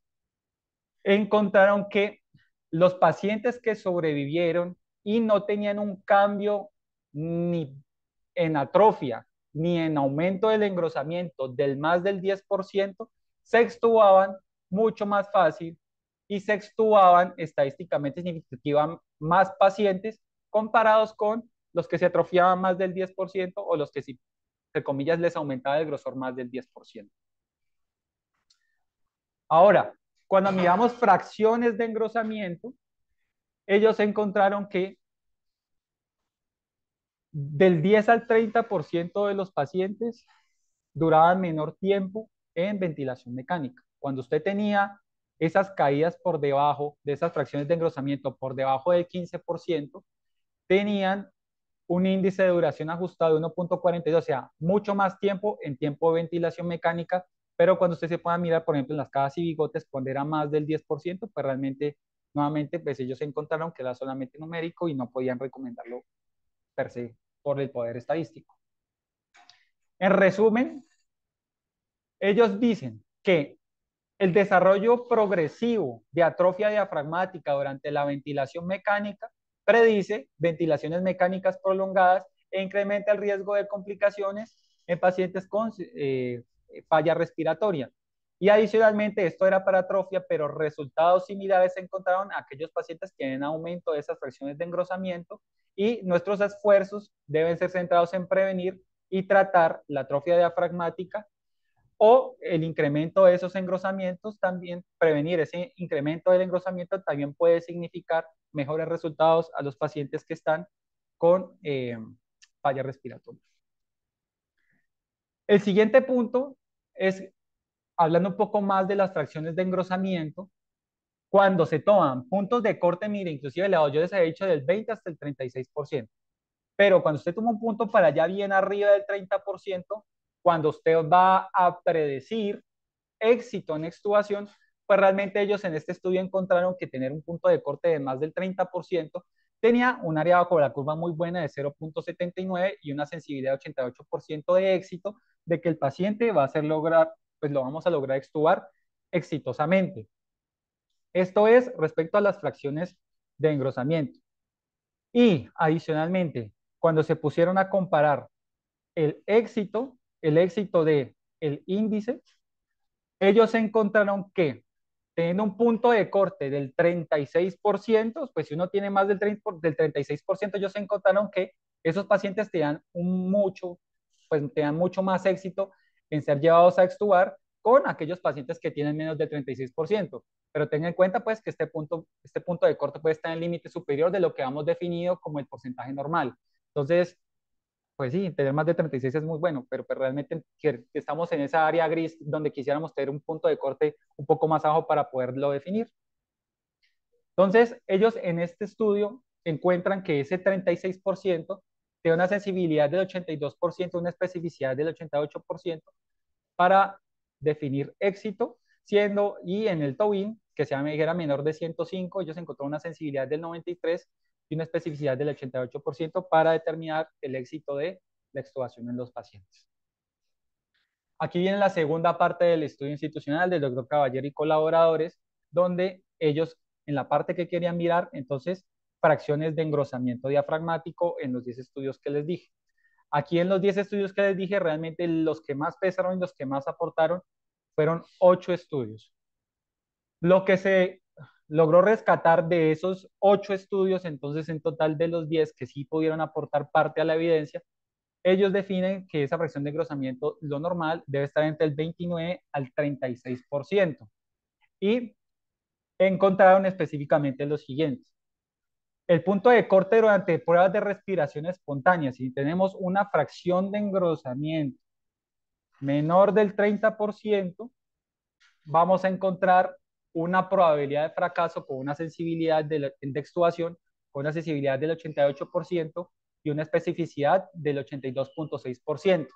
[SPEAKER 2] encontraron que los pacientes que sobrevivieron y no tenían un cambio ni en atrofia ni en aumento del engrosamiento del más del 10%, se extubaban mucho más fácil y se extubaban estadísticamente significativamente más pacientes comparados con los que se atrofiaban más del 10% o los que, si, entre comillas, les aumentaba el grosor más del 10%. Ahora, cuando miramos fracciones de engrosamiento, ellos encontraron que del 10 al 30% de los pacientes duraban menor tiempo en ventilación mecánica. Cuando usted tenía esas caídas por debajo de esas fracciones de engrosamiento, por debajo del 15%, tenían un índice de duración ajustado de 1.42, o sea, mucho más tiempo en tiempo de ventilación mecánica, pero cuando usted se pueda mirar, por ejemplo, en las cajas y bigotes, cuando era más del 10%, pues realmente, nuevamente, pues ellos encontraron que era solamente numérico y no podían recomendarlo per se por el poder estadístico. En resumen, ellos dicen que el desarrollo progresivo de atrofia diafragmática durante la ventilación mecánica predice ventilaciones mecánicas prolongadas e incrementa el riesgo de complicaciones en pacientes con falla respiratoria. Y adicionalmente, esto era para atrofia, pero resultados similares se encontraron a aquellos pacientes que tienen aumento de esas fracciones de engrosamiento, y nuestros esfuerzos deben ser centrados en prevenir y tratar la atrofia diafragmática o el incremento de esos engrosamientos. También prevenir ese incremento del engrosamiento también puede significar mejores resultados a los pacientes que están con falla respiratoria. El siguiente punto es, hablando un poco más de las fracciones de engrosamiento, cuando se toman puntos de corte, mire, inclusive elevado, yo les he dicho del 20 hasta el 36%, pero cuando usted toma un punto para allá bien arriba del 30%, cuando usted va a predecir éxito en extubación, pues realmente ellos en este estudio encontraron que tener un punto de corte de más del 30% tenía un área bajo la curva muy buena de 0.79 y una sensibilidad de 88% de éxito de que el paciente va a hacer lograr, pues lo vamos a lograr extubar exitosamente. Esto es respecto a las fracciones de engrosamiento. Y adicionalmente, cuando se pusieron a comparar el éxito de el índice, ellos encontraron que teniendo un punto de corte del 36%, pues si uno tiene más del 36%, ellos encontraron que esos pacientes tenían mucho más éxito en ser llevados a extubar con aquellos pacientes que tienen menos del 36%. Pero tengan en cuenta pues que este punto de corte puede estar en el límite superior de lo que hemos definido como el porcentaje normal. Entonces, pues sí, tener más de 36 es muy bueno, pero pues realmente estamos en esa área gris donde quisiéramos tener un punto de corte un poco más bajo para poderlo definir. Entonces, ellos en este estudio encuentran que ese 36% tiene una sensibilidad del 82%, una especificidad del 88% para definir éxito, y en el TOWIN, que era menor de 105, ellos encontraron una sensibilidad del 93 y una especificidad del 88% para determinar el éxito de la extubación en los pacientes. Aquí viene la segunda parte del estudio institucional del doctor Caballero y colaboradores, donde ellos, en la parte que querían mirar, entonces, fracciones de engrosamiento diafragmático en los 10 estudios que les dije. Aquí en los 10 estudios que les dije, realmente los que más pesaron y los que más aportaron fueron 8 estudios. Lo que se logró rescatar de esos 8 estudios, entonces en total de los 10 que sí pudieron aportar parte a la evidencia, ellos definen que esa fracción de engrosamiento, lo normal, debe estar entre el 29 al 36%. Y encontraron específicamente lo siguiente. El punto de corte durante pruebas de respiración espontánea, si tenemos una fracción de engrosamiento menor del 30%, vamos a encontrar una probabilidad de fracaso con una sensibilidad de extubación, con una sensibilidad del 88% y una especificidad del 82.6%.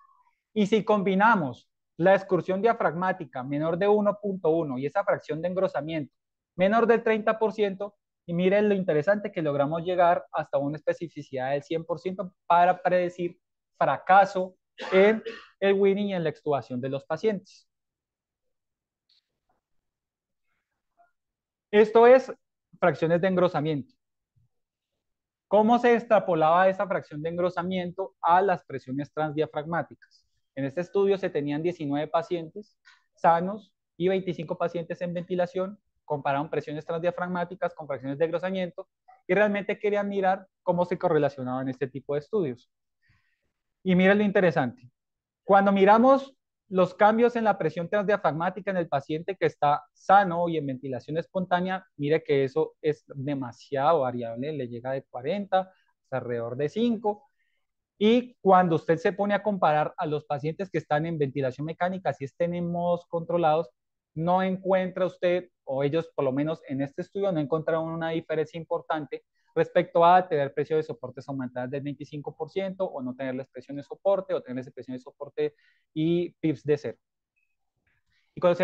[SPEAKER 2] Y si combinamos la excursión diafragmática menor de 1.1 y esa fracción de engrosamiento menor del 30%, y miren lo interesante que logramos llegar hasta una especificidad del 100% para predecir fracaso en el winning y en la extubación de los pacientes. Esto es fracciones de engrosamiento. ¿Cómo se extrapolaba esa fracción de engrosamiento a las presiones transdiafragmáticas? En este estudio se tenían 19 pacientes sanos y 25 pacientes en ventilación, compararon presiones transdiafragmáticas con fracciones de engrosamiento y realmente querían mirar cómo se correlacionaban este tipo de estudios. Y miren lo interesante. Cuando miramos los cambios en la presión transdiafragmática en el paciente que está sano y en ventilación espontánea, mire que eso es demasiado variable, le llega de 40 hasta alrededor de 5. Y cuando usted se pone a comparar a los pacientes que están en ventilación mecánica, si estén en modos controlados, no encuentra usted, o ellos por lo menos en este estudio, no encontraron una diferencia importante respecto a tener precio de soportes aumentadas del 25% o no tener la expresión de soporte o tener la expresión de soporte y PIPs de cero. Y cuando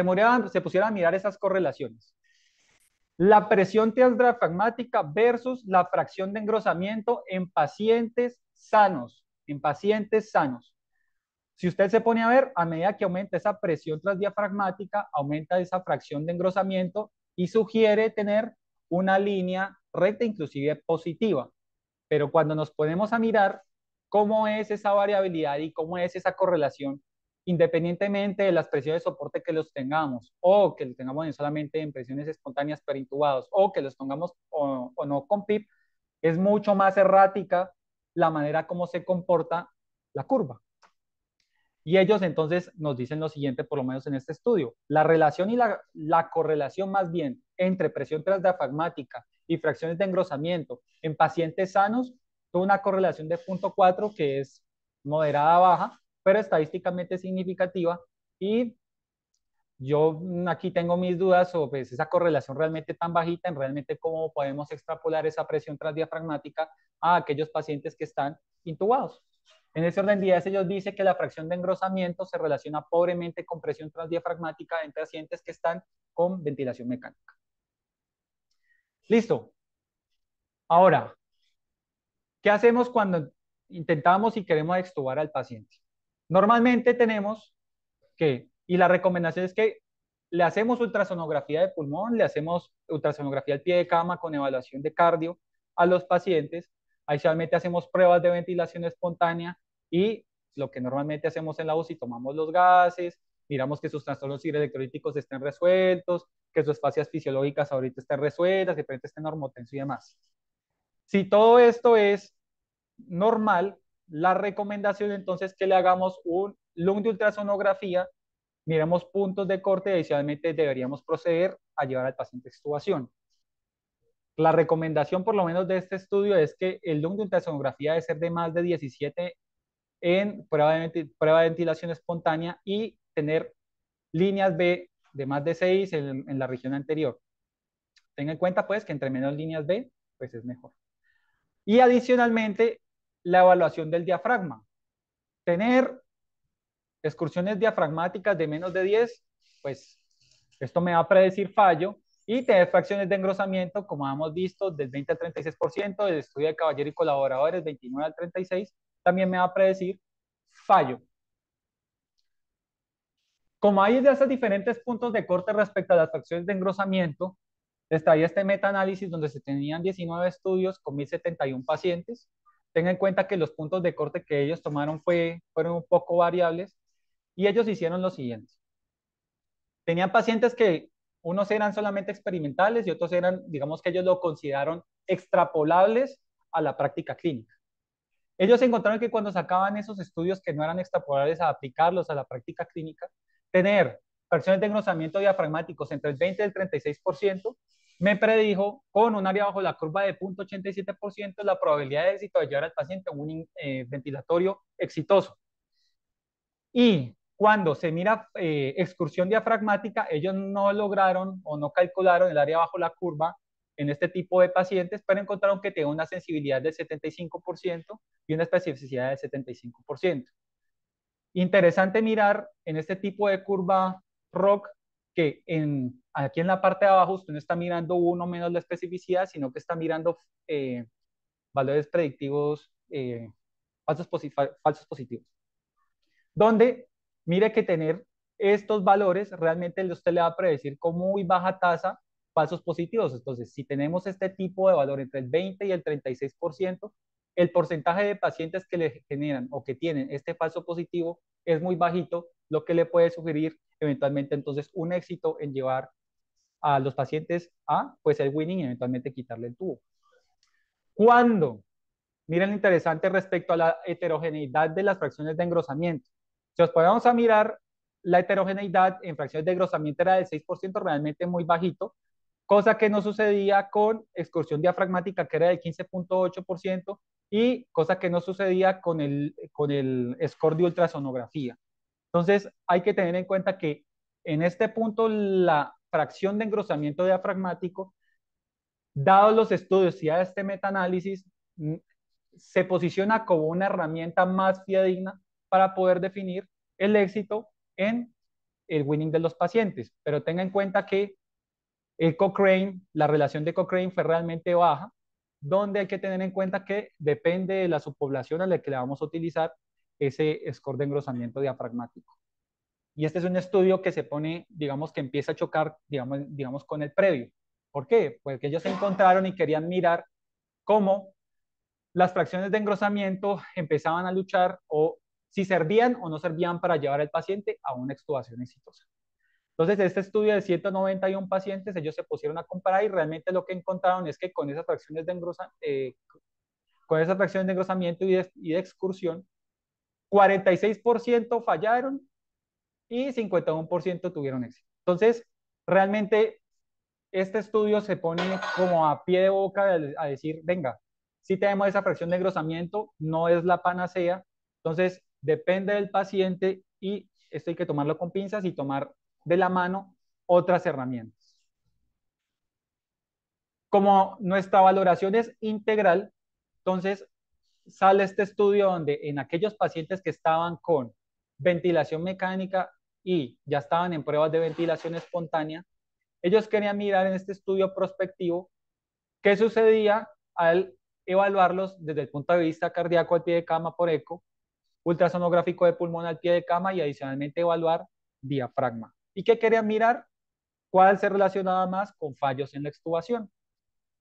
[SPEAKER 2] se pusieron a mirar esas correlaciones, la presión transdiafragmática versus la fracción de engrosamiento en pacientes sanos, Si usted se pone a ver, a medida que aumenta esa presión transdiafragmática, aumenta esa fracción de engrosamiento y sugiere tener una línea recta, inclusive positiva. Pero cuando nos ponemos a mirar cómo es esa variabilidad y cómo es esa correlación, independientemente de las presiones de soporte que los tengamos, o que los tengamos solamente en presiones espontáneas perintubados, o que los tengamos o no con PIP, es mucho más errática la manera como se comporta la curva. Y ellos entonces nos dicen lo siguiente, por lo menos en este estudio. La relación y la correlación más bien entre presión transdiafragmática y fracciones de engrosamiento en pacientes sanos tuvo una correlación de 0.4 que es moderada baja, pero estadísticamente significativa. Y yo aquí tengo mis dudas sobre esa correlación realmente tan bajita, en realmente cómo podemos extrapolar esa presión transdiafragmática a aquellos pacientes que están intubados. En ese orden de ideas, ellos dicen que la fracción de engrosamiento se relaciona pobremente con presión transdiafragmática en pacientes que están con ventilación mecánica. Listo. Ahora, ¿qué hacemos cuando intentamos y queremos extubar al paciente? Normalmente tenemos que, y la recomendación es que le hacemos ultrasonografía de pulmón, le hacemos ultrasonografía al pie de cama con evaluación de cardio a los pacientes. Adicionalmente hacemos pruebas de ventilación espontánea y lo que normalmente hacemos en la UCI, tomamos los gases, miramos que sus trastornos electrolíticos estén resueltos, que sus fascias fisiológicas ahorita estén resueltas, que el esté normotenso y demás. Si todo esto es normal, la recomendación entonces es que le hagamos un lung de ultrasonografía, miremos puntos de corte y adicionalmente deberíamos proceder a llevar al paciente a extubación. La recomendación por lo menos de este estudio es que el lung de ultrasonografía debe ser de más de 17 en prueba de ventilación espontánea y tener líneas B de más de 6 en la región anterior. Tenga en cuenta pues que entre menos líneas B, pues es mejor. Y adicionalmente, la evaluación del diafragma. Tener excursiones diafragmáticas de menos de 10, pues esto me va a predecir fallo. Y tener fracciones de engrosamiento, como hemos visto, del 20 al 36%, del estudio de Caballero y colaboradores, 29 al 36, también me va a predecir fallo. Como hay de esos diferentes puntos de corte respecto a las fracciones de engrosamiento, está ahí este metaanálisis donde se tenían 19 estudios con 1071 pacientes. Tengan en cuenta que los puntos de corte que ellos tomaron fueron un poco variables y ellos hicieron lo siguiente. Tenían pacientes que unos eran solamente experimentales y otros eran, digamos que ellos lo consideraron extrapolables a la práctica clínica. Ellos encontraron que cuando sacaban esos estudios que no eran extrapolables a aplicarlos a la práctica clínica, tener fracciones de engrosamiento diafragmáticos entre el 20 y el 36%, me predijo con un área bajo la curva de 0.87% la probabilidad de éxito de llevar al paciente a un ventilatorio exitoso. Y cuando se mira excursión diafragmática, ellos no lograron o no calcularon el área bajo la curva en este tipo de pacientes, pero encontraron que tiene una sensibilidad del 75% y una especificidad del 75%. Interesante mirar en este tipo de curva ROC que aquí en la parte de abajo usted no está mirando uno menos la especificidad, sino que está mirando valores predictivos falsos positivos. Donde mire que tener estos valores realmente usted le va a predecir con muy baja tasa falsos positivos. Entonces, si tenemos este tipo de valor entre el 20 y el 36%, el porcentaje de pacientes que le generan o que tienen este falso positivo es muy bajito, lo que le puede sugerir eventualmente entonces un éxito en llevar a los pacientes a pues el winning y eventualmente quitarle el tubo. ¿Cuándo? Miren lo interesante respecto a la heterogeneidad de las fracciones de engrosamiento. Si os ponemos a mirar, la heterogeneidad en fracciones de engrosamiento era del 6%, realmente muy bajito, cosa que no sucedía con excursión diafragmática, que era del 15.8%, y cosa que no sucedía con el score de ultrasonografía. Entonces, hay que tener en cuenta que en este punto la fracción de engrosamiento diafragmático, dados los estudios y a este metaanálisis, se posiciona como una herramienta más fidedigna para poder definir el éxito en el winning de los pacientes. Pero tenga en cuenta que el Cochrane, la relación de Cochrane fue realmente baja, donde hay que tener en cuenta que depende de la subpoblación a la que le vamos a utilizar ese score de engrosamiento diafragmático. Y este es un estudio que se pone, digamos, que empieza a chocar, digamos con el previo. ¿Por qué? Porque ellos se encontraron y querían mirar cómo las fracciones de engrosamiento empezaban a luchar o si servían o no servían para llevar al paciente a una extubación exitosa. Entonces, este estudio de 191 pacientes, ellos se pusieron a comparar y realmente lo que encontraron es que con esas fracciones de, engrosamiento y de excursión, 46% fallaron y 51% tuvieron éxito. Entonces, realmente este estudio se pone como a pie de boca a decir, venga, si tenemos esa fracción de engrosamiento, no es la panacea, entonces depende del paciente y esto hay que tomarlo con pinzas y tomar de la mano otras herramientas. Como nuestra valoración es integral, entonces sale este estudio donde en aquellos pacientes que estaban con ventilación mecánica y ya estaban en pruebas de ventilación espontánea, ellos querían mirar en este estudio prospectivo qué sucedía al evaluarlos desde el punto de vista cardíaco al pie de cama por eco, ultrasonográfico de pulmón al pie de cama y adicionalmente evaluar diafragma. ¿Y qué querían mirar? ¿Cuál se relacionaba más con fallos en la extubación?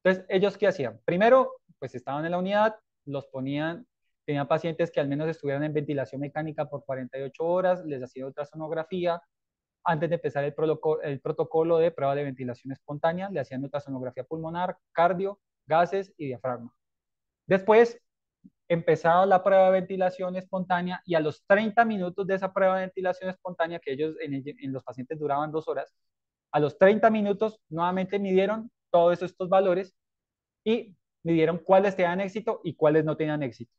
[SPEAKER 2] Entonces, ¿ellos qué hacían? Primero, pues estaban en la unidad, los ponían, tenían pacientes que al menos estuvieran en ventilación mecánica por 48 horas, les hacían ultrasonografía. Antes de empezar el protocolo de prueba de ventilación espontánea, le hacían ultrasonografía pulmonar, cardio, gases y diafragma. Después empezaba la prueba de ventilación espontánea y a los 30 minutos de esa prueba de ventilación espontánea, que ellos en los pacientes duraban 2 horas, a los 30 minutos nuevamente midieron todos estos valores y midieron cuáles tenían éxito y cuáles no tenían éxito.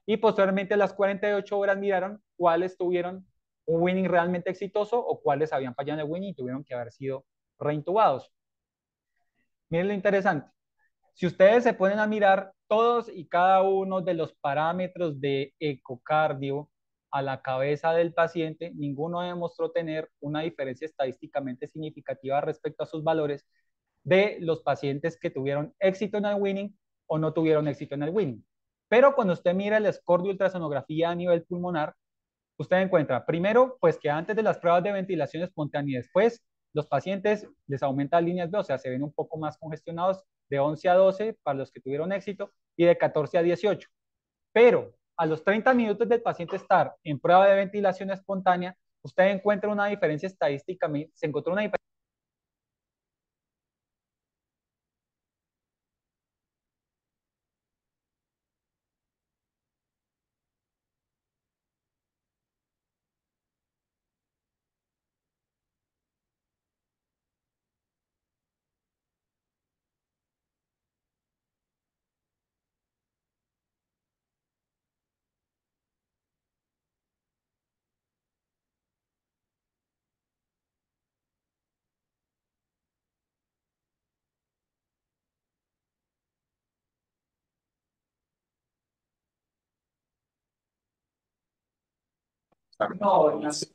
[SPEAKER 2] Y posteriormente a las 48 horas miraron cuáles tuvieron un winning realmente exitoso o cuáles habían fallado en el winning y tuvieron que haber sido reintubados. Miren lo interesante. Si ustedes se ponen a mirar todos y cada uno de los parámetros de ecocardio a la cabeza del paciente, ninguno demostró tener una diferencia estadísticamente significativa respecto a sus valores de los pacientes que tuvieron éxito en el winning o no tuvieron éxito en el winning. Pero cuando usted mira el score de ultrasonografía a nivel pulmonar, usted encuentra, primero, pues que antes de las pruebas de ventilación espontánea y después, los pacientes les aumenta líneas B, o sea, se ven un poco más congestionados de 11 a 12 para los que tuvieron éxito y de 14 a 18. Pero a los 30 minutos del paciente estar en prueba de ventilación espontánea, usted encuentra una diferencia estadística, se encontró una diferencia.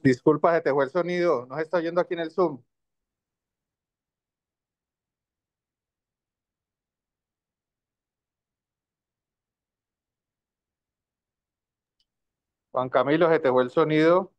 [SPEAKER 1] Disculpa, se te fue el sonido. No se está oyendo aquí en el Zoom. Juan Camilo, se te fue el sonido.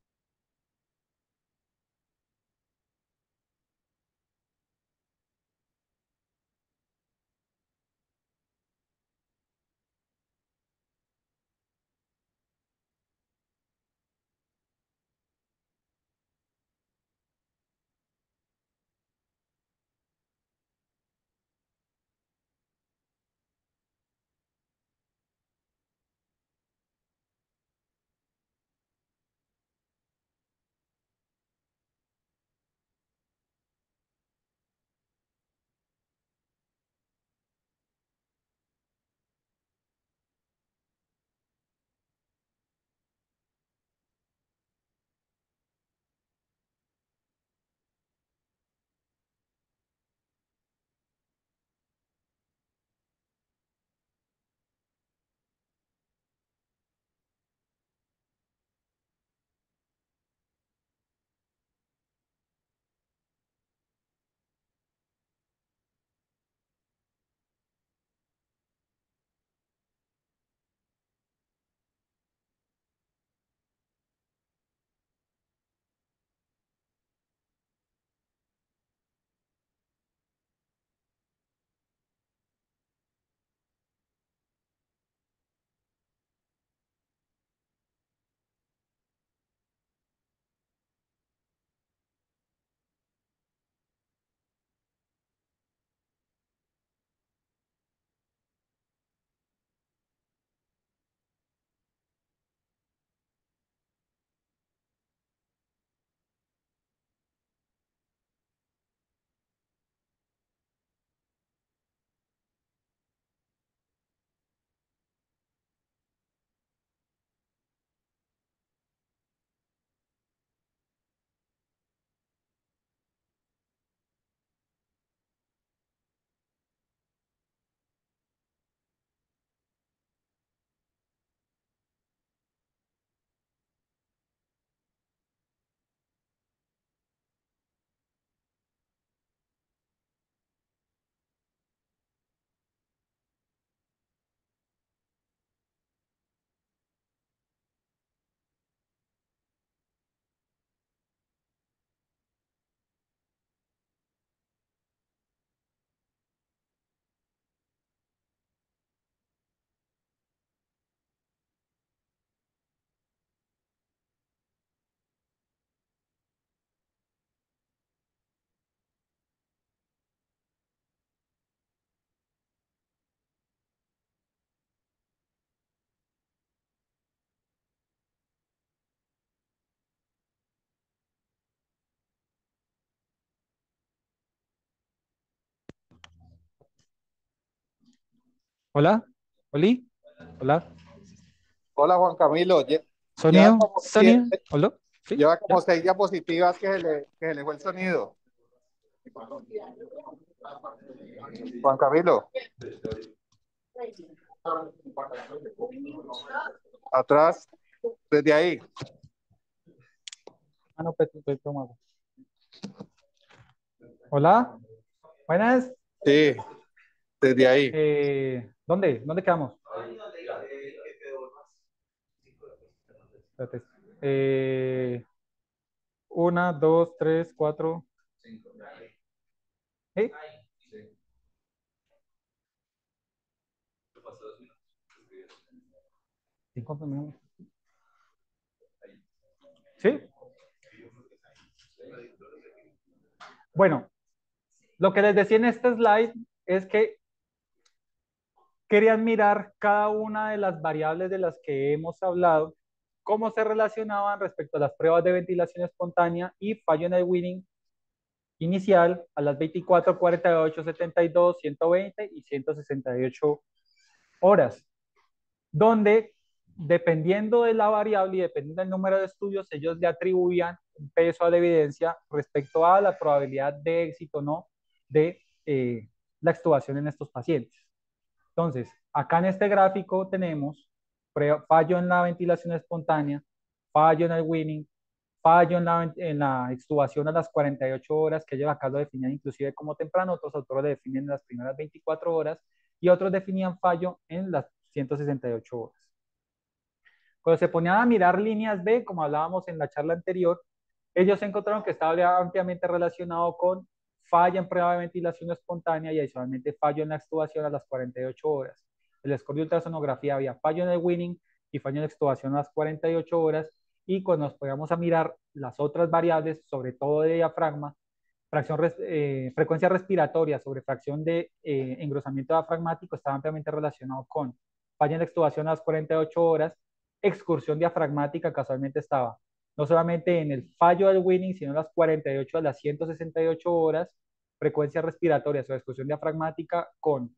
[SPEAKER 2] Hola, Oli, hola.
[SPEAKER 3] Hola Juan Camilo,
[SPEAKER 2] Sonido, sonido, hola. Sí,
[SPEAKER 3] lleva como
[SPEAKER 2] ya.
[SPEAKER 3] 6 diapositivas que se le fue el sonido. Juan Camilo, atrás, desde ahí.
[SPEAKER 2] Ah, no, pues, toma. Hola, buenas.
[SPEAKER 3] Sí, desde ahí.
[SPEAKER 2] ¿Dónde quedamos? Espérate. Eh, una, dos, tres, cuatro. ¿Eh? Cinco minutos. ¿Sí? Bueno, lo que les decía en este slide es que querían mirar cada una de las variables de las que hemos hablado, cómo se relacionaban respecto a las pruebas de ventilación espontánea y fallo en el Winning inicial a las 24, 48, 72, 120 y 168 horas, donde dependiendo de la variable y dependiendo del número de estudios, ellos le atribuían un peso a la evidencia respecto a la probabilidad de éxito o no de la extubación en estos pacientes. Entonces, acá en este gráfico tenemos fallo en la ventilación espontánea, fallo en el Winning, fallo en la extubación a las 48 horas, que ellos acá lo definían inclusive como temprano, otros autores lo definen en las primeras 24 horas y otros definían fallo en las 168 horas. Cuando se ponían a mirar líneas B, como hablábamos en la charla anterior, ellos encontraron que estaba ampliamente relacionado con falla en prueba de ventilación espontánea y adicionalmente fallo en la extubación a las 48 horas. El score de ultrasonografía había fallo en el Winning y fallo en la extubación a las 48 horas. Y cuando nos poníamos a mirar las otras variables, sobre todo de diafragma, frecuencia respiratoria sobre fracción de engrosamiento diafragmático, estaba ampliamente relacionado con falla en la extubación a las 48 horas, excursión diafragmática casualmente estaba no solamente en el fallo del Winning, sino en las 48 a las 168 horas, frecuencia respiratoria sobre excursión diafragmática con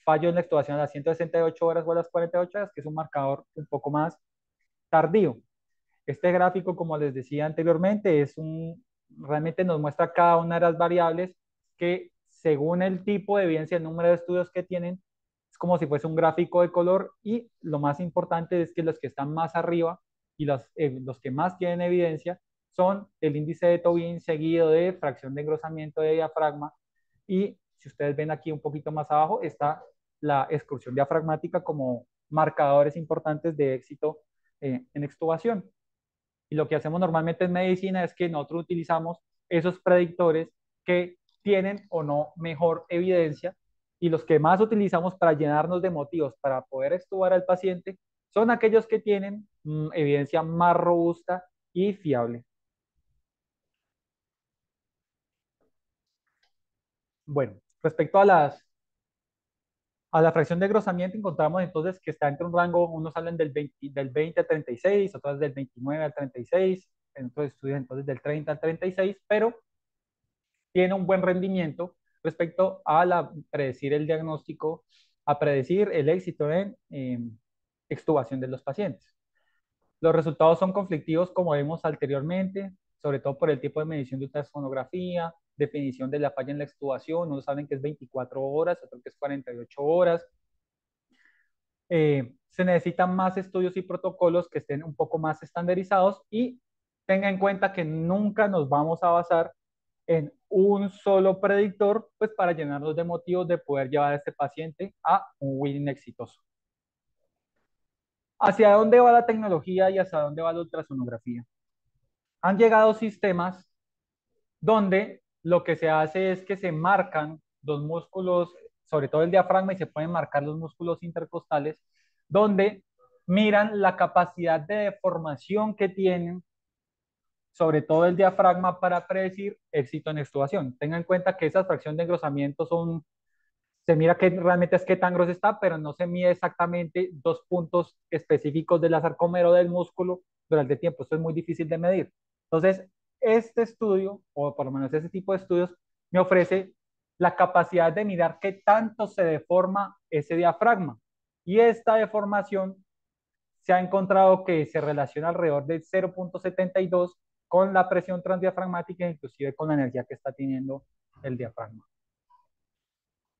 [SPEAKER 2] fallo en la extubación a las 168 horas o a las 48 horas, que es un marcador un poco más tardío. Este gráfico, como les decía anteriormente, realmente nos muestra cada una de las variables que según el tipo de evidencia, el número de estudios que tienen, es como si fuese un gráfico de color y lo más importante es que los que están más arriba y los que más tienen evidencia son el índice de Tobin seguido de fracción de engrosamiento de diafragma y si ustedes ven aquí un poquito más abajo está la excursión diafragmática como marcadores importantes de éxito en extubación. Y lo que hacemos normalmente en medicina es que nosotros utilizamos esos predictores que tienen o no mejor evidencia y los que más utilizamos para llenarnos de motivos para poder extubar al paciente son aquellos que tienen evidencia más robusta y fiable. Bueno, respecto a la fracción de engrosamiento, encontramos entonces que está entre un rango, unos hablan del 20 al 36, otros del 29 al 36, entonces estudian entonces del 30 al 36, pero tiene un buen rendimiento respecto a predecir el diagnóstico, a predecir el éxito en extubación de los pacientes. Los resultados son conflictivos, como vimos anteriormente, sobre todo por el tipo de medición de ultrasonografía, definición de la falla en la extubación. Unos saben que es 24 horas, otros que es 48 horas. Se necesitan más estudios y protocolos que estén un poco más estandarizados y tenga en cuenta que nunca nos vamos a basar en un solo predictor, pues para llenarnos de motivos de poder llevar a este paciente a un winning exitoso. ¿Hacia dónde va la tecnología y hacia dónde va la ultrasonografía? Han llegado sistemas donde lo que se hace es que se marcan los músculos, sobre todo el diafragma, y se pueden marcar los músculos intercostales, donde miran la capacidad de deformación que tienen, sobre todo el diafragma, para predecir éxito en extubación. Tengan en cuenta que esa fracción de engrosamiento se mira que realmente es qué tan grosso está, pero no se mide exactamente dos puntos específicos del sarcómero del músculo durante el tiempo. Esto es muy difícil de medir. Entonces, este estudio, o por lo menos ese tipo de estudios, me ofrece la capacidad de mirar qué tanto se deforma ese diafragma. Y esta deformación se ha encontrado que se relaciona alrededor de 0,72 con la presión transdiafragmática, inclusive con la energía que está teniendo el diafragma.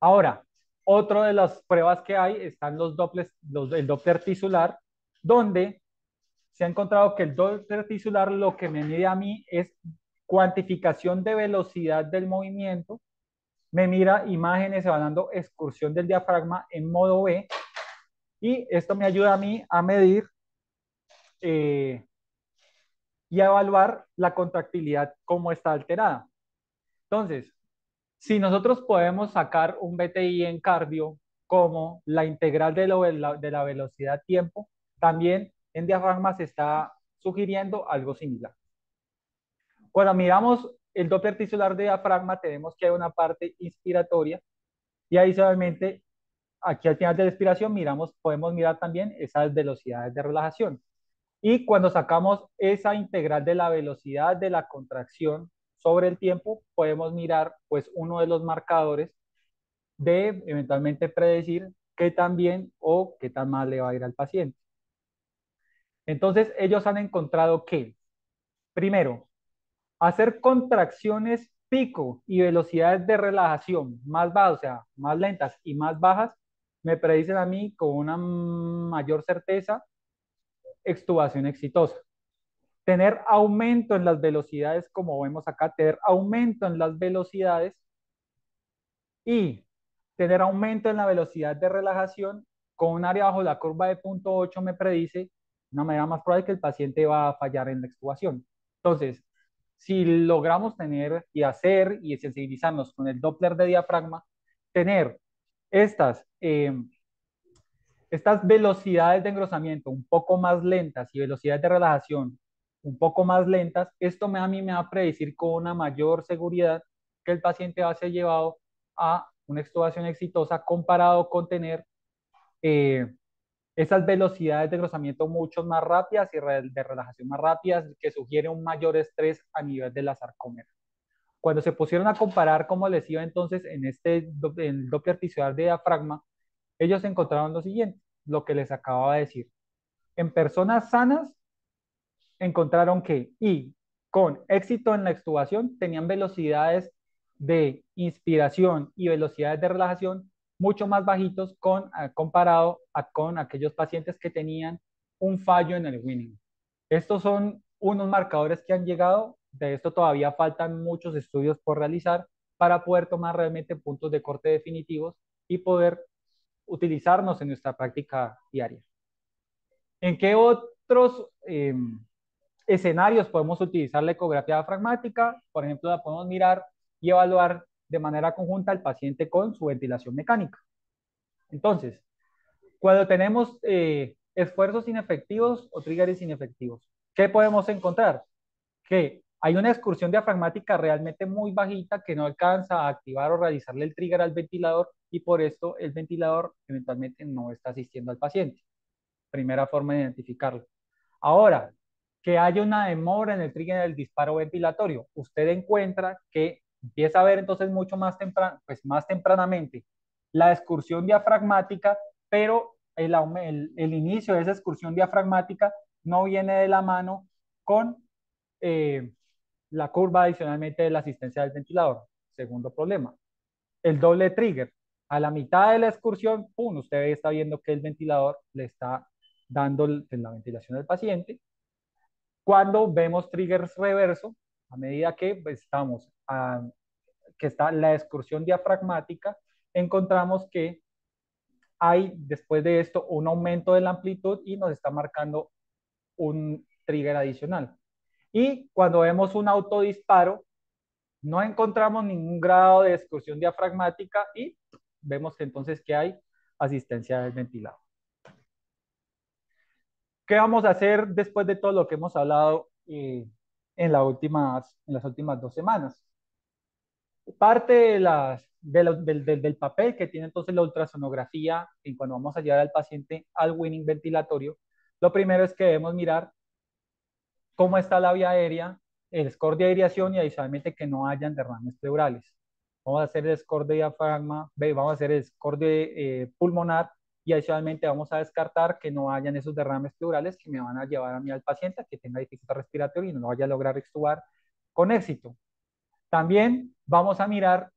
[SPEAKER 2] Ahora, otra de las pruebas que hay están el Doppler tisular, donde se ha encontrado que el Doppler tisular lo que me mide a mí es cuantificación de velocidad del movimiento, me mira imágenes, se va dando excursión del diafragma en modo B, y esto me ayuda a mí a medir y a evaluar la contractilidad cómo está alterada. Entonces, si nosotros podemos sacar un BTI en cardio como la integral de la velocidad tiempo, también en diafragma se está sugiriendo algo similar. Cuando miramos el Doppler tisular de diafragma, tenemos que hay una parte inspiratoria y adicionalmente aquí al final de la expiración podemos mirar también esas velocidades de relajación. Y cuando sacamos esa integral de la velocidad de la contracción sobre el tiempo, podemos mirar pues uno de los marcadores de eventualmente predecir qué tan bien o qué tan mal le va a ir al paciente. Entonces ellos han encontrado que, primero, hacer contracciones pico y velocidades de relajación más bajas, o sea, más lentas y más bajas, me predicen a mí con una mayor certeza extubación exitosa. Tener aumento en las velocidades, como vemos acá, tener aumento en las velocidades y tener aumento en la velocidad de relajación con un área bajo la curva de 0,8 me predice de una manera más probable que el paciente va a fallar en la extubación. Entonces, si logramos tener y hacer y sensibilizarnos con el Doppler de diafragma, tener estas, estas velocidades de engrosamiento un poco más lentas y velocidades de relajación un poco más lentas, esto a mí me va a predecir con una mayor seguridad que el paciente va a ser llevado a una extubación exitosa comparado con tener esas velocidades de engrosamiento mucho más rápidas y de relajación más rápidas que sugiere un mayor estrés a nivel de la sarcómera. Cuando se pusieron a comparar, como les iba entonces en el Doppler tisular de diafragma, ellos encontraron lo siguiente, lo que les acababa de decir. En personas sanas encontraron que, y con éxito en la extubación, tenían velocidades de inspiración y velocidades de relajación mucho más bajitos comparado con aquellos pacientes que tenían un fallo en el winning. Estos son unos marcadores que han llegado, de esto todavía faltan muchos estudios por realizar para poder tomar realmente puntos de corte definitivos y poder utilizarnos en nuestra práctica diaria. ¿En qué otros escenarios podemos utilizar la ecografía diafragmática? Por ejemplo, la podemos mirar y evaluar de manera conjunta al paciente con su ventilación mecánica. Entonces, cuando tenemos esfuerzos inefectivos o triggers inefectivos, ¿qué podemos encontrar? Que hay una excursión diafragmática realmente muy bajita que no alcanza a activar o realizarle el trigger al ventilador y por esto el ventilador eventualmente no está asistiendo al paciente. Primera forma de identificarlo. Ahora, que haya una demora en el trigger del disparo ventilatorio. Usted encuentra que empieza a ver entonces mucho más temprano, pues más tempranamente la excursión diafragmática, pero el inicio de esa excursión diafragmática no viene de la mano con la curva adicionalmente de la asistencia del ventilador. Segundo problema, el doble trigger. A la mitad de la excursión, ¡pum!, usted está viendo que el ventilador le está dando la ventilación al paciente. Cuando vemos triggers reverso, a medida que estamos que está la excursión diafragmática, encontramos que hay después de esto un aumento de la amplitud y nos está marcando un trigger adicional. Y cuando vemos un autodisparo, no encontramos ningún grado de excursión diafragmática y vemos que entonces que hay asistencia del ventilador. ¿Qué vamos a hacer después de todo lo que hemos hablado en las últimas 2 semanas? Parte del papel que tiene entonces la ultrasonografía en cuando vamos a llevar al paciente al winning ventilatorio, lo primero es que debemos mirar cómo está la vía aérea, el score de aireación y adicionalmente que no hayan derrames pleurales. vamos a hacer el score de diafragma, vamos a hacer el score de pulmonar y adicionalmente vamos a descartar que no hayan esos derrames pleurales que me van a llevar a mí al paciente a que tenga dificultad respiratoria y no lo vaya a lograr extubar con éxito. También vamos a mirar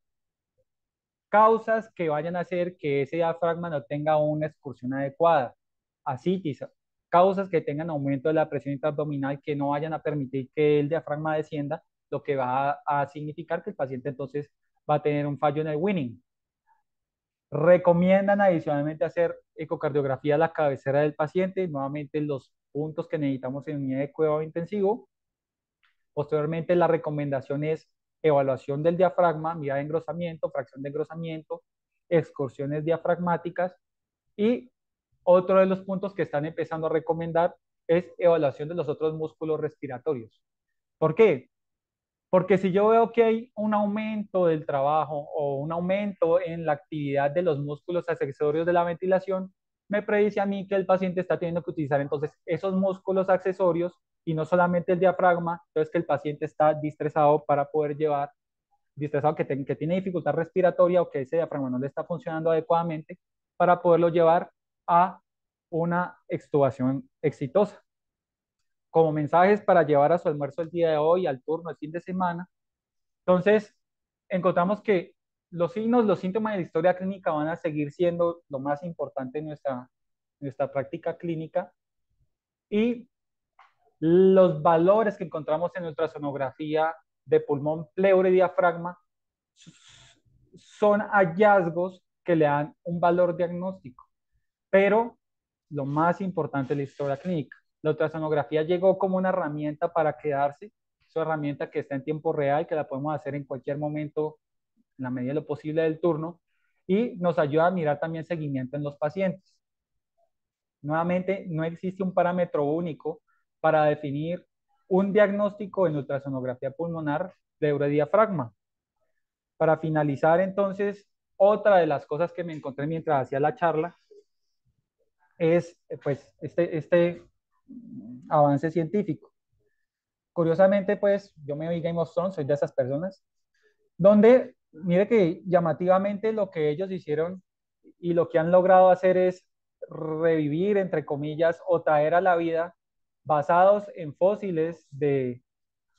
[SPEAKER 2] causas que vayan a hacer que ese diafragma no tenga una excursión adecuada. Así, quizá, causas que tengan aumento de la presión intraabdominal que no vayan a permitir que el diafragma descienda, lo que va a significar que el paciente entonces va a tener un fallo en el winning. Recomiendan adicionalmente hacer ecocardiografía a la cabecera del paciente, nuevamente los puntos que necesitamos en unidad de cuidado intensivo. Posteriormente, la recomendación es evaluación del diafragma, mirada de engrosamiento, fracción de engrosamiento, excursiones diafragmáticas y otro de los puntos que están empezando a recomendar es evaluación de los otros músculos respiratorios. ¿Por qué? Porque si yo veo que hay un aumento del trabajo o un aumento en la actividad de los músculos accesorios de la ventilación, me predice a mí que el paciente está teniendo que utilizar entonces esos músculos accesorios y no solamente el diafragma, entonces que el paciente está distresado para poder llevar, distresado que tiene dificultad respiratoria o que ese diafragma no le está funcionando adecuadamente para poderlo llevar a una extubación exitosa. Como mensajes para llevar a su almuerzo el día de hoy, al turno, el fin de semana. Entonces, encontramos que los signos, los síntomas de la historia clínica van a seguir siendo lo más importante en nuestra práctica clínica y los valores que encontramos en nuestra sonografía de pulmón, pleura y diafragma son hallazgos que le dan un valor diagnóstico, pero lo más importante es la historia clínica. La ultrasonografía llegó como una herramienta para quedarse, es una herramienta que está en tiempo real, que la podemos hacer en cualquier momento, en la medida de lo posible del turno, y nos ayuda a mirar también seguimiento en los pacientes. Nuevamente, no existe un parámetro único para definir un diagnóstico en ultrasonografía pulmonar de eurodiafragma. Para finalizar, entonces, otra de las cosas que me encontré mientras hacía la charla es pues este avance científico. Curiosamente, pues yo me vi Game of Thrones, soy de esas personas, donde mire que llamativamente lo que ellos hicieron y lo que han logrado hacer es revivir, entre comillas, o traer a la vida basados en fósiles de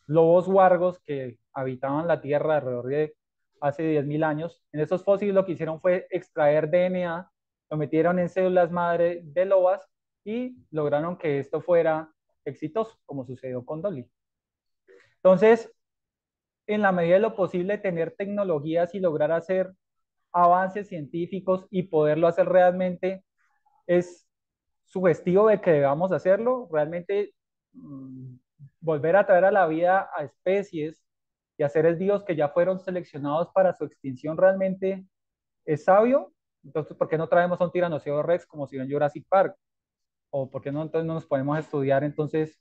[SPEAKER 2] lobos huargos que habitaban la Tierra alrededor de hace 10.000 años. En esos fósiles lo que hicieron fue extraer DNA, lo metieron en células madre de lobas y lograron que esto fuera exitoso, como sucedió con Dolly. Entonces, en la medida de lo posible, tener tecnologías y lograr hacer avances científicos y poderlo hacer realmente es sugestivo de que debamos hacerlo. Realmente volver a traer a la vida a especies y a seres vivos que ya fueron seleccionados para su extinción realmente es sabio. Entonces, ¿por qué no traemos a un tiranosaurio rex como si en Jurassic Park? ¿O por qué no, entonces no nos podemos estudiar entonces,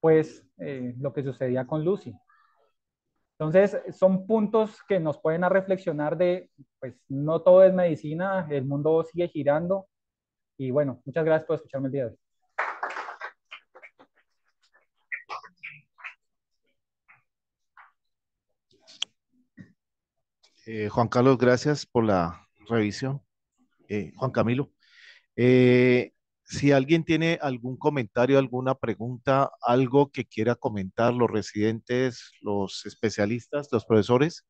[SPEAKER 2] pues, lo que sucedía con Lucy? Entonces, son puntos que nos pueden a reflexionar de, pues, no todo es medicina, el mundo sigue girando. Y bueno, muchas gracias por escucharme el día de hoy.
[SPEAKER 1] Juan Carlos, gracias por la revisión. Juan Camilo, eh, si alguien tiene algún comentario, alguna pregunta, algo que quiera comentar, los residentes, los especialistas, los profesores,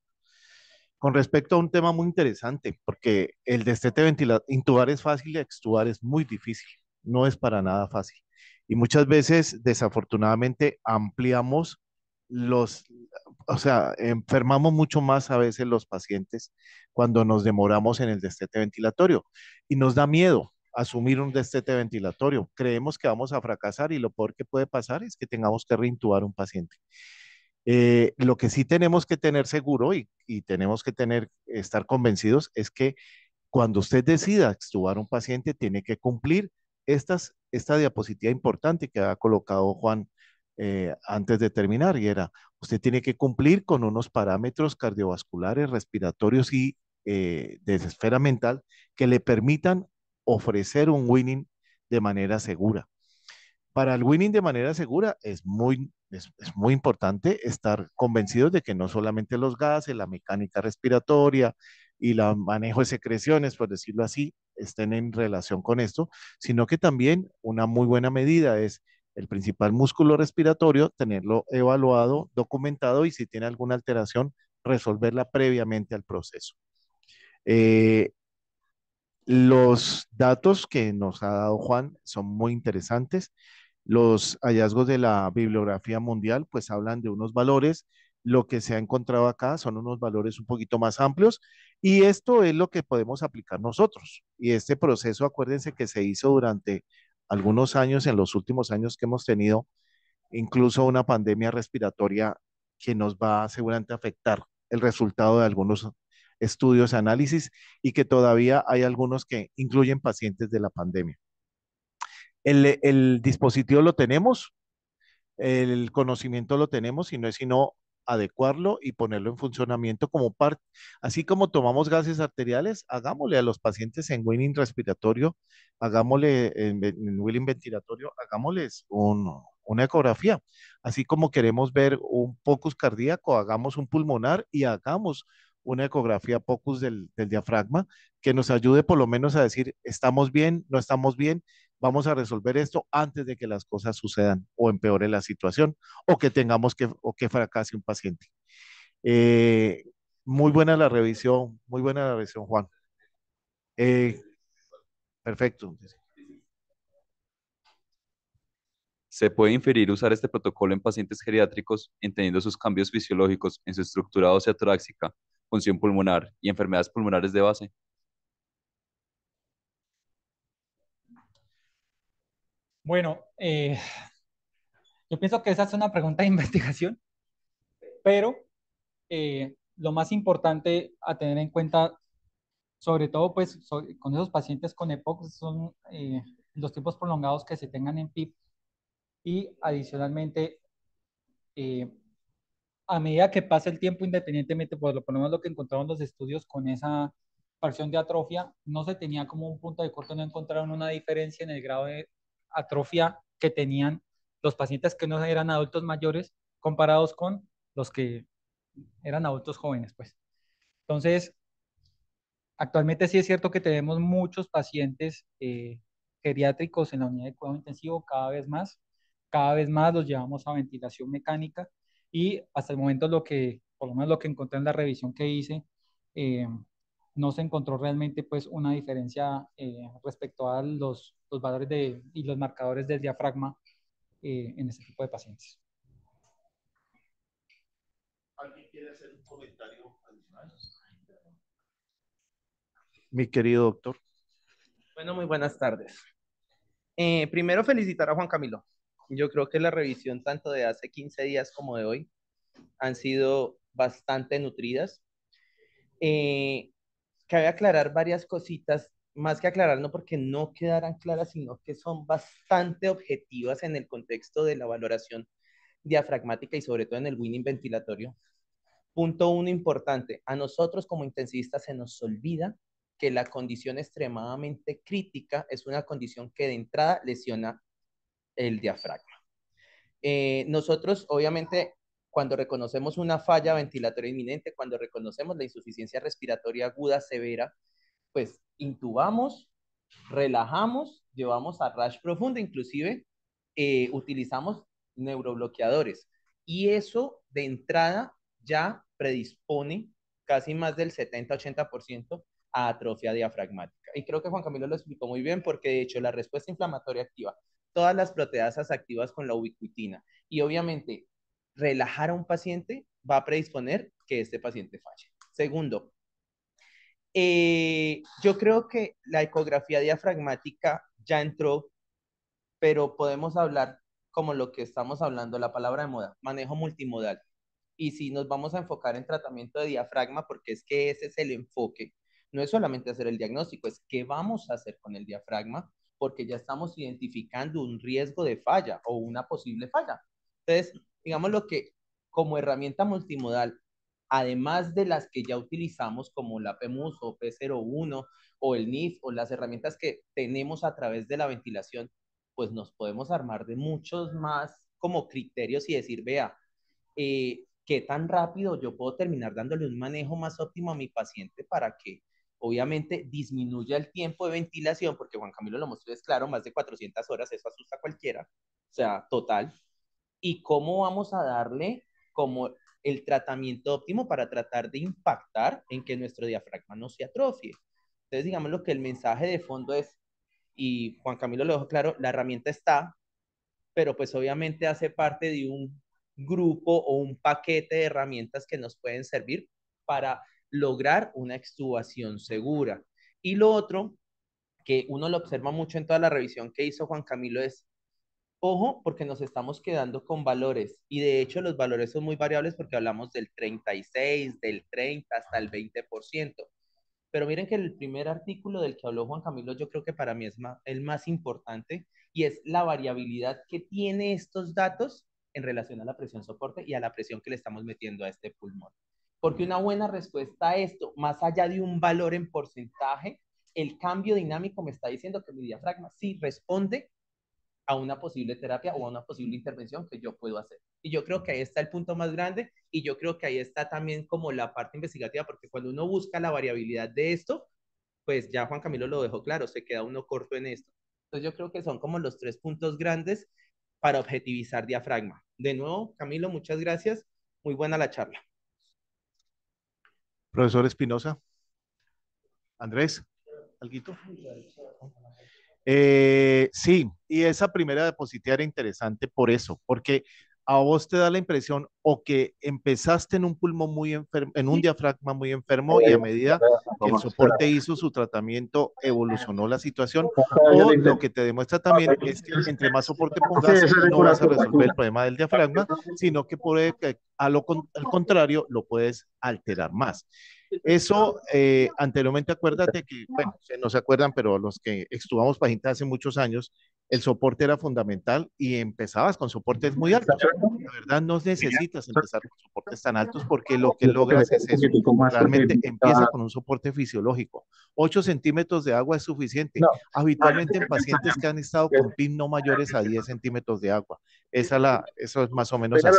[SPEAKER 1] con respecto a un tema muy interesante, porque el destete ventilador, intubar es fácil, extubar es muy difícil, no es para nada fácil. Y muchas veces, desafortunadamente, ampliamos los, o sea, enfermamos mucho más a veces los pacientes cuando nos demoramos en el destete ventilatorio y nos da miedo asumir un destete ventilatorio. Creemos que vamos a fracasar y lo peor que puede pasar es que tengamos que reintubar un paciente. Lo que sí tenemos que tener seguro y tenemos que estar convencidos es que cuando usted decida extubar un paciente, tiene que cumplir esta diapositiva importante que ha colocado Juan antes de terminar, y era, usted tiene que cumplir con unos parámetros cardiovasculares, respiratorios y de esfera mental que le permitan ofrecer un winning de manera segura. Para el winning de manera segura es muy importante estar convencidos de que no solamente los gases, la mecánica respiratoria y el manejo de secreciones, por decirlo así, estén en relación con esto, sino que también una muy buena medida es el principal músculo respiratorio, tenerlo evaluado, documentado y si tiene alguna alteración, resolverla previamente al proceso. Eh, los datos que nos ha dado Juan son muy interesantes. Los hallazgos de la bibliografía mundial pues hablan de unos valores. Lo que se ha encontrado acá son unos valores un poquito más amplios y esto es lo que podemos aplicar nosotros. Y este proceso, acuérdense que se hizo durante algunos años, en los últimos años que hemos tenido, incluso una pandemia respiratoria que nos va seguramente a afectar el resultado de algunos estudios, análisis y que todavía hay algunos que incluyen pacientes de la pandemia. El dispositivo lo tenemos, el conocimiento lo tenemos y no es sino adecuarlo y ponerlo en funcionamiento como parte, así como tomamos gases arteriales, hagámosle a los pacientes en winning respiratorio, hagámosle en winning ventilatorio, hagámosles una ecografía, así como queremos ver un pocus cardíaco, hagamos un pulmonar y hagamos una ecografía pocus del diafragma que nos ayude por lo menos a decir, estamos bien, no estamos bien, vamos a resolver esto antes de que las cosas sucedan o empeore la situación o que tengamos o que fracase un paciente. Eh, muy buena la revisión, Juan. Eh, perfecto.
[SPEAKER 4] Se puede inferir usar este protocolo en pacientes geriátricos, entendiendo sus cambios fisiológicos en su estructura ósea torácica, función pulmonar y enfermedades pulmonares de base.
[SPEAKER 2] Bueno, yo pienso que esa es una pregunta de investigación, pero lo más importante a tener en cuenta, sobre todo pues con esos pacientes con EPOC, son los tiempos prolongados que se tengan en PIP y adicionalmente, a medida que pasa el tiempo, independientemente, por lo menos lo que encontraron los estudios con esa fracción de atrofia, no se tenía como un punto de corte, no encontraron una diferencia en el grado de atrofia que tenían los pacientes que no eran adultos mayores comparados con los que eran adultos jóvenes, pues. Entonces, actualmente sí es cierto que tenemos muchos pacientes geriátricos en la unidad de cuidado intensivo, cada vez más los llevamos a ventilación mecánica y hasta el momento por lo menos lo que encontré en la revisión que hice, eh, no se encontró realmente pues una diferencia respecto a los valores y los marcadores del diafragma en este tipo de pacientes.
[SPEAKER 1] ¿Alguien quiere hacer un comentario adicional? Mi querido doctor.
[SPEAKER 5] Bueno, muy buenas tardes. Primero felicitar a Juan Camilo. Yo creo que la revisión tanto de hace 15 días como de hoy han sido bastante nutridas. Cabe aclarar varias cositas, más que aclarar no porque no quedaran claras, sino que son bastante objetivas en el contexto de la valoración diafragmática y sobre todo en el winning ventilatorio. Punto uno importante, a nosotros como intensivistas se nos olvida que la condición extremadamente crítica es una condición que de entrada lesiona el diafragma. Nosotros, obviamente, cuando reconocemos una falla ventilatoria inminente, cuando reconocemos la insuficiencia respiratoria aguda severa, pues intubamos, relajamos, llevamos a RASH profundo, inclusive utilizamos neurobloqueadores. Y eso de entrada ya predispone casi más del 70-80% a atrofia diafragmática. Y creo que Juan Camilo lo explicó muy bien porque de hecho la respuesta inflamatoria activa todas las proteasas activas con la ubiquitina y obviamente relajar a un paciente va a predisponer que este paciente falle. Segundo, yo creo que la ecografía diafragmática ya entró, pero podemos hablar como lo que estamos hablando, la palabra de moda, manejo multimodal. Y si nos vamos a enfocar en tratamiento de diafragma, porque es que ese es el enfoque, no es solamente hacer el diagnóstico, es qué vamos a hacer con el diafragma, porque ya estamos identificando un riesgo de falla o una posible falla. Entonces, digamos lo que como herramienta multimodal, además de las que ya utilizamos como la PEMUS o P01 o el NIF o las herramientas que tenemos a través de la ventilación, pues nos podemos armar de muchos más como criterios y decir, vea, qué tan rápido yo puedo terminar dándole un manejo más óptimo a mi paciente para que obviamente disminuya el tiempo de ventilación, porque Juan Camilo lo mostró, es claro, más de 400 horas, eso asusta a cualquiera, o sea, total. Y cómo vamos a darle como el tratamiento óptimo para tratar de impactar en que nuestro diafragma no se atrofie. Entonces, digamos lo que el mensaje de fondo es, y Juan Camilo lo dejó claro, la herramienta está, pero pues obviamente hace parte de un grupo o un paquete de herramientas que nos pueden servir para lograr una extubación segura. Y lo otro, que uno lo observa mucho en toda la revisión que hizo Juan Camilo, es, ojo, porque nos estamos quedando con valores. Y de hecho los valores son muy variables porque hablamos del 36, del 30 hasta el 20%. Pero miren que el primer artículo del que habló Juan Camilo, yo creo que para mí es el más importante y es la variabilidad que tiene estos datos en relación a la presión soporte y a la presión que le estamos metiendo a este pulmón. Porque una buena respuesta a esto, más allá de un valor en porcentaje, el cambio dinámico me está diciendo que mi diafragma sí responde a una posible terapia o a una posible intervención que yo puedo hacer. Y yo creo que ahí está el punto más grande y yo creo que ahí está también como la parte investigativa, porque cuando uno busca la variabilidad de esto, pues ya Juan Camilo lo dejó claro, se queda uno corto en esto. Entonces yo creo que son como los 3 puntos grandes para objetivizar diafragma. De nuevo, Camilo, muchas gracias. Muy buena la charla.
[SPEAKER 1] Profesor Espinosa, Andrés, ¿alguito? Sí, y esa primera diapositiva era interesante por eso, porque a vos te da la impresión o que empezaste en un pulmón muy enfermo, en un diafragma muy enfermo y a medida que el soporte hizo su tratamiento evolucionó la situación, o lo que te demuestra también es que entre más soporte pongas no vas a resolver el problema del diafragma, sino que puede que al contrario lo puedes alterar más. Eso, anteriormente, acuérdate que, bueno, no se acuerdan, pero los que extubamos pacientes hace muchos años, el soporte era fundamental y empezabas con soportes muy altos. La verdad, no necesitas empezar con soportes tan altos porque lo que logras es eso. Realmente empieza con un soporte fisiológico. 8 centímetros de agua es suficiente. Habitualmente en pacientes que han estado con PIN no mayores a 10 centímetros de agua. Eso es más o menos así.